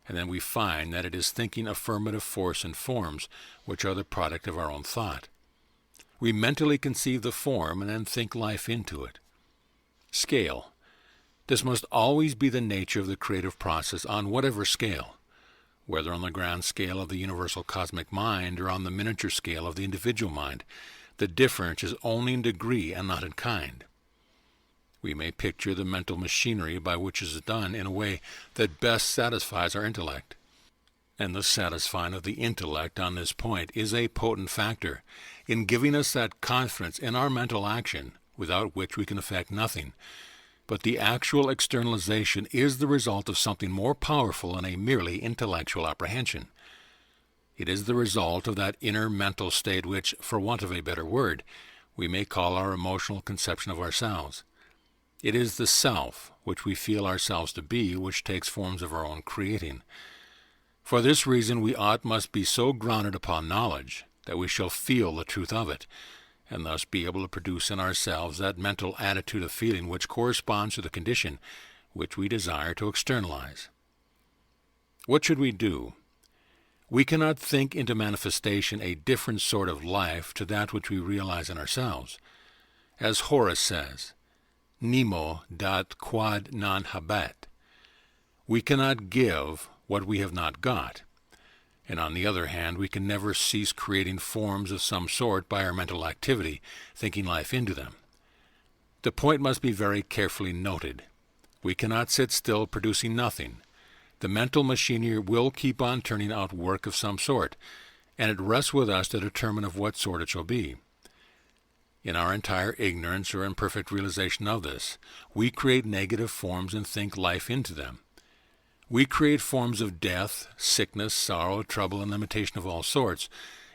and then we find that it is thinking affirmative force and forms which are the product of our own thought. We mentally conceive the form and then think life into it. Scale. This must always be the nature of the creative process on whatever scale, whether on the grand scale of the universal cosmic mind or on the miniature scale of the individual mind. The difference is only in degree and not in kind. We may picture the mental machinery by which it is done in a way that best satisfies our intellect. And the satisfying of the intellect on this point is a potent factor in giving us that confidence in our mental action without which we can effect nothing. But the actual externalization is the result of something more powerful than a merely intellectual apprehension. It is the result of that inner mental state which, for want of a better word, we may call our emotional conception of ourselves. It is the self, which we feel ourselves to be, which takes forms of our own creating. For this reason we must be so grounded upon knowledge that we shall feel the truth of it, and thus be able to produce in ourselves that mental attitude of feeling which corresponds to the condition which we desire to externalize. What should we do? We cannot think into manifestation a different sort of life to that which we realize in ourselves. As Horace says, Nemo dat quod non habet. We cannot give what we have not got, and on the other hand we can never cease creating forms of some sort by our mental activity, thinking life into them. The point must be very carefully noted. We cannot sit still producing nothing. The mental machinery will keep on turning out work of some sort, and it rests with us to determine of what sort it shall be. In our entire ignorance or imperfect realization of this, we create negative forms and think life into them. We create forms of death, sickness, sorrow, trouble, and limitation of all sorts,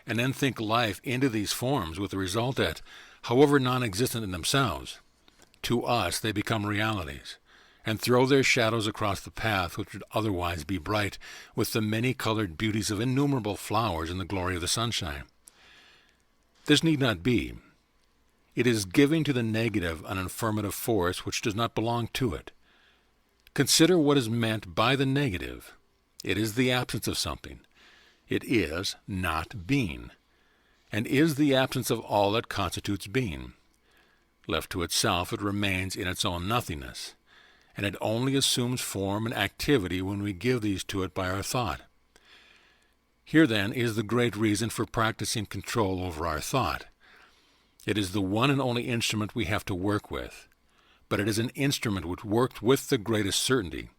and then think life into these forms with the result that, however non-existent in themselves, to us they become realities, and throw their shadows across the path which would otherwise be bright with the many-colored beauties of innumerable flowers in the glory of the sunshine. This need not be. It is giving to the negative an affirmative force which does not belong to it. Consider what is meant by the negative. It is the absence of something. It is not being, and is the absence of all that constitutes being. Left to itself, it remains in its own nothingness, and it only assumes form and activity when we give these to it by our thought. Here, then, is the great reason for practicing control over our thought. It is the one and only instrument we have to work with, but it is an instrument which works with the greatest certainty.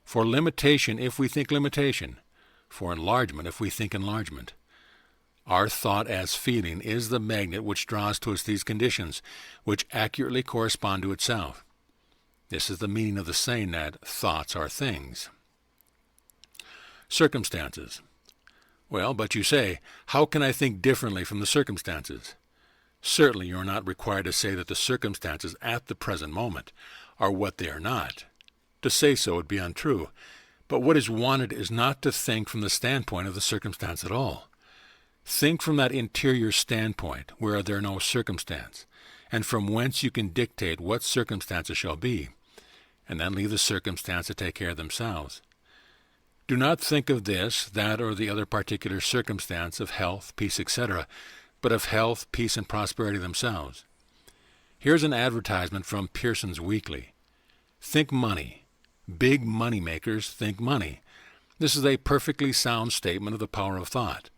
For limitation, if we think limitation; for enlargement, if we think enlargement. Our thought as feeling is the magnet which draws to us these conditions, which accurately correspond to itself. This is the meaning of the saying that thoughts are things. Circumstances. Well, but you say, how can I think differently from the circumstances? Certainly you are not required to say that the circumstances at the present moment are what they are not. To say so would be untrue, but what is wanted is not to think from the standpoint of the circumstance at all. Think from that interior standpoint where there are no circumstance, and from whence you can dictate what circumstances shall be, and then leave the circumstance to take care of themselves. Do not think of this, that, or the other particular circumstance of health, peace, etc., but of health, peace, and prosperity themselves. Here's an advertisement from Pearson's Weekly. Think money. Big money makers think money. This is a perfectly sound statement of the power of thought,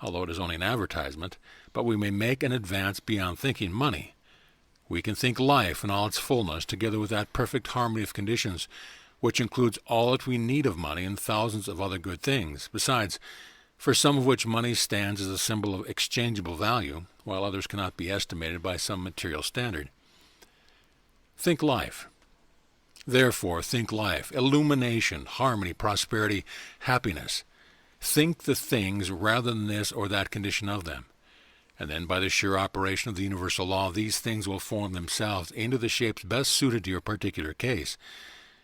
although it is only an advertisement, but we may make an advance beyond thinking money. We can think life in all its fullness, together with that perfect harmony of conditions, which includes all that we need of money and thousands of other good things, besides, for some of which money stands as a symbol of exchangeable value, while others cannot be estimated by some material standard. Think life. Therefore, think life, illumination, harmony, prosperity, happiness. Think the things rather than this or that condition of them. And then by the sure operation of the universal law, these things will form themselves into the shapes best suited to your particular case,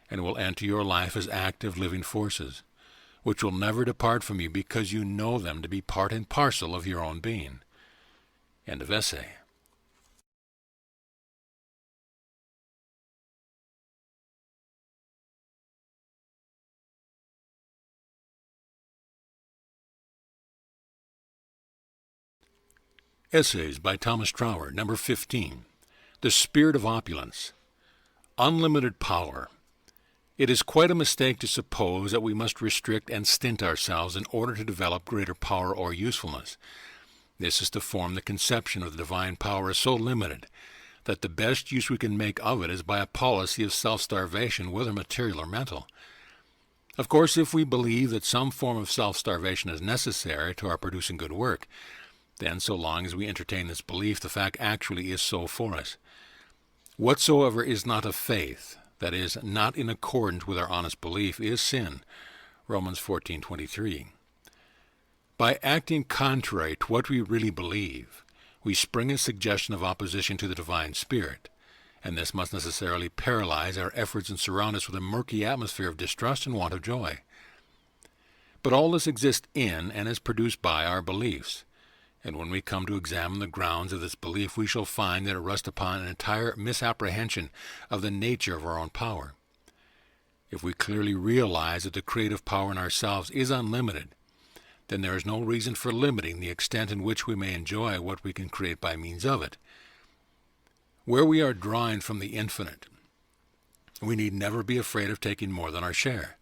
and will enter your life as active living forces, which will never depart from you because you know them to be part and parcel of your own being. End of essay. Essays by Thomas Troward, number 15. The Spirit of Opulence. Unlimited power. It is quite a mistake to suppose that we must restrict and stint ourselves in order to develop greater power or usefulness. This is to form the conception of the divine power as so limited that the best use we can make of it is by a policy of self-starvation, whether material or mental. Of course, if we believe that some form of self-starvation is necessary to our producing good work, then so long as we entertain this belief, the fact actually is so for us. Whatsoever is not of faith, that is, not in accordance with our honest belief, is sin. Romans 14:23. By acting contrary to what we really believe, we spring a suggestion of opposition to the divine spirit, and this must necessarily paralyze our efforts and surround us with a murky atmosphere of distrust and want of joy. But all this exists in and is produced by our beliefs, and when we come to examine the grounds of this belief, we shall find that it rests upon an entire misapprehension of the nature of our own power. If we clearly realize that the creative power in ourselves is unlimited, then there is no reason for limiting the extent in which we may enjoy what we can create by means of it. Where we are drawing from the infinite, we need never be afraid of taking more than our share.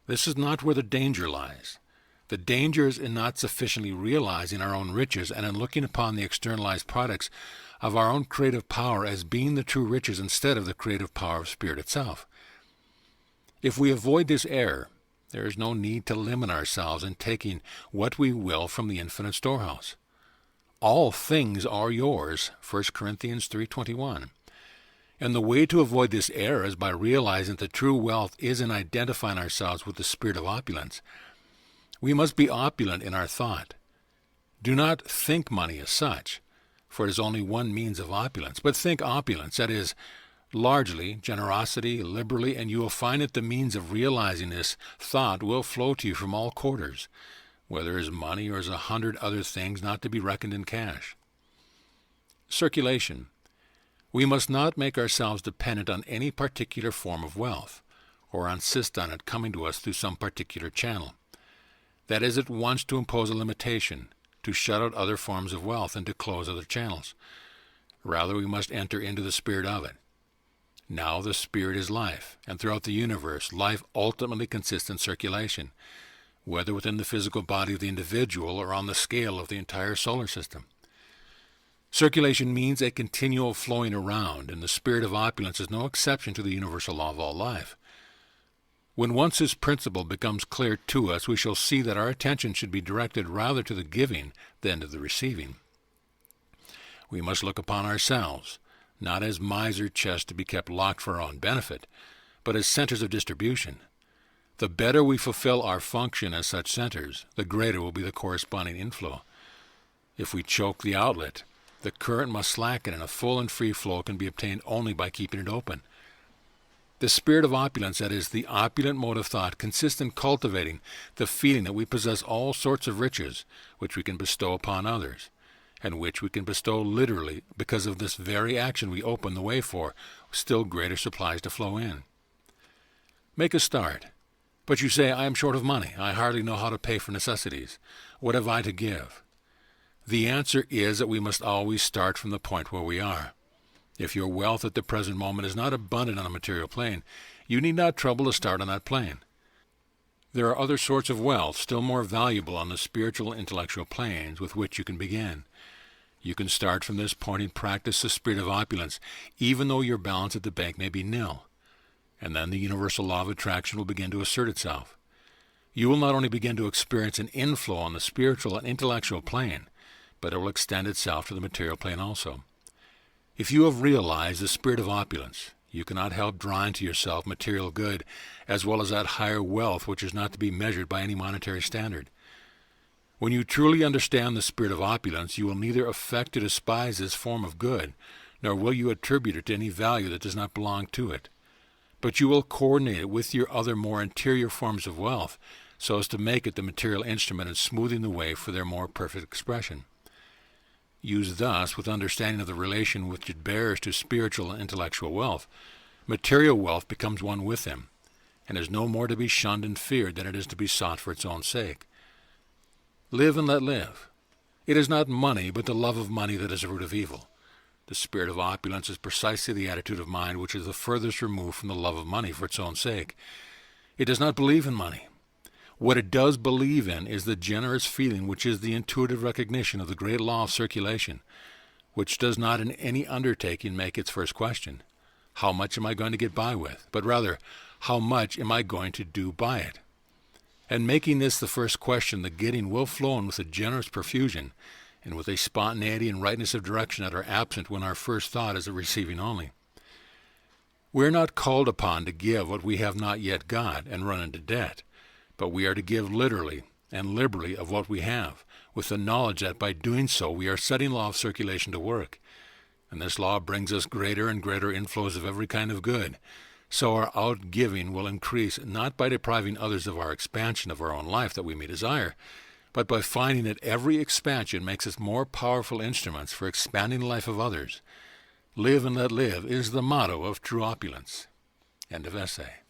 This is not where the danger lies. The danger is in not sufficiently realizing our own riches and in looking upon the externalized products of our own creative power as being the true riches instead of the creative power of spirit itself. If we avoid this error, there is no need to limit ourselves in taking what we will from the infinite storehouse. All things are yours, 1 Corinthians 3:21. And the way to avoid this error is by realizing that true wealth is in identifying ourselves with the spirit of opulence. We must be opulent in our thought. Do not think money as such, for it is only one means of opulence, but think opulence, that is, largely, generosity, liberally, and you will find that the means of realizing this thought will flow to you from all quarters, whether as money or as 100 other things not to be reckoned in cash. Circulation. We must not make ourselves dependent on any particular form of wealth, or insist on it coming to us through some particular channel. That is at once to impose a limitation, to shut out other forms of wealth, and to close other channels. Rather, we must enter into the spirit of it. Now the spirit is life, and throughout the universe, life ultimately consists in circulation, whether within the physical body of the individual or on the scale of the entire solar system. Circulation means a continual flowing around, and the spirit of opulence is no exception to the universal law of all life. When once this principle becomes clear to us, we shall see that our attention should be directed rather to the giving than to the receiving. We must look upon ourselves, not as miser chests to be kept locked for our own benefit, but as centers of distribution. The better we fulfill our function as such centers, the greater will be the corresponding inflow. If we choke the outlet, the current must slacken, and a full and free flow can be obtained only by keeping it open. The spirit of opulence, that is, the opulent mode of thought, consists in cultivating the feeling that we possess all sorts of riches which we can bestow upon others, and which we can bestow literally because of this very action we open the way for still greater supplies to flow in. Make a start. But you say, I am short of money. I hardly know how to pay for necessities. What have I to give? The answer is that we must always start from the point where we are. If your wealth at the present moment is not abundant on a material plane, you need not trouble to start on that plane. There are other sorts of wealth still more valuable on the spiritual and intellectual planes with which you can begin. You can start from this point and practice the spirit of opulence, even though your balance at the bank may be nil. And then the universal law of attraction will begin to assert itself. You will not only begin to experience an inflow on the spiritual and intellectual plane, but it will extend itself to the material plane also. If you have realized the spirit of opulence, you cannot help drawing to yourself material good, as well as that higher wealth which is not to be measured by any monetary standard. When you truly understand the spirit of opulence, you will neither affect to despise this form of good, nor will you attribute it to any value that does not belong to it. But you will coordinate it with your other more interior forms of wealth, so as to make it the material instrument in smoothing the way for their more perfect expression. Used thus, with understanding of the relation which it bears to spiritual and intellectual wealth, material wealth becomes one with them, and is no more to be shunned and feared than it is to be sought for its own sake. Live and let live. It is not money, but the love of money that is the root of evil. The spirit of opulence is precisely the attitude of mind which is the furthest removed from the love of money for its own sake. It does not believe in money. What it does believe in is the generous feeling which is the intuitive recognition of the great law of circulation, which does not in any undertaking make its first question, how much am I going to get by with? But rather, how much am I going to do by it? And making this the first question, the getting will flow in with a generous profusion, and with a spontaneity and rightness of direction that are absent when our first thought is of receiving only. We are not called upon to give what we have not yet got and run into debt, but we are to give literally and liberally of what we have, with the knowledge that by doing so we are setting law of circulation to work. And this law brings us greater and greater inflows of every kind of good, so our outgiving will increase, not by depriving others of our expansion of our own life that we may desire, but by finding that every expansion makes us more powerful instruments for expanding the life of others. Live and let live is the motto of true opulence. End of essay.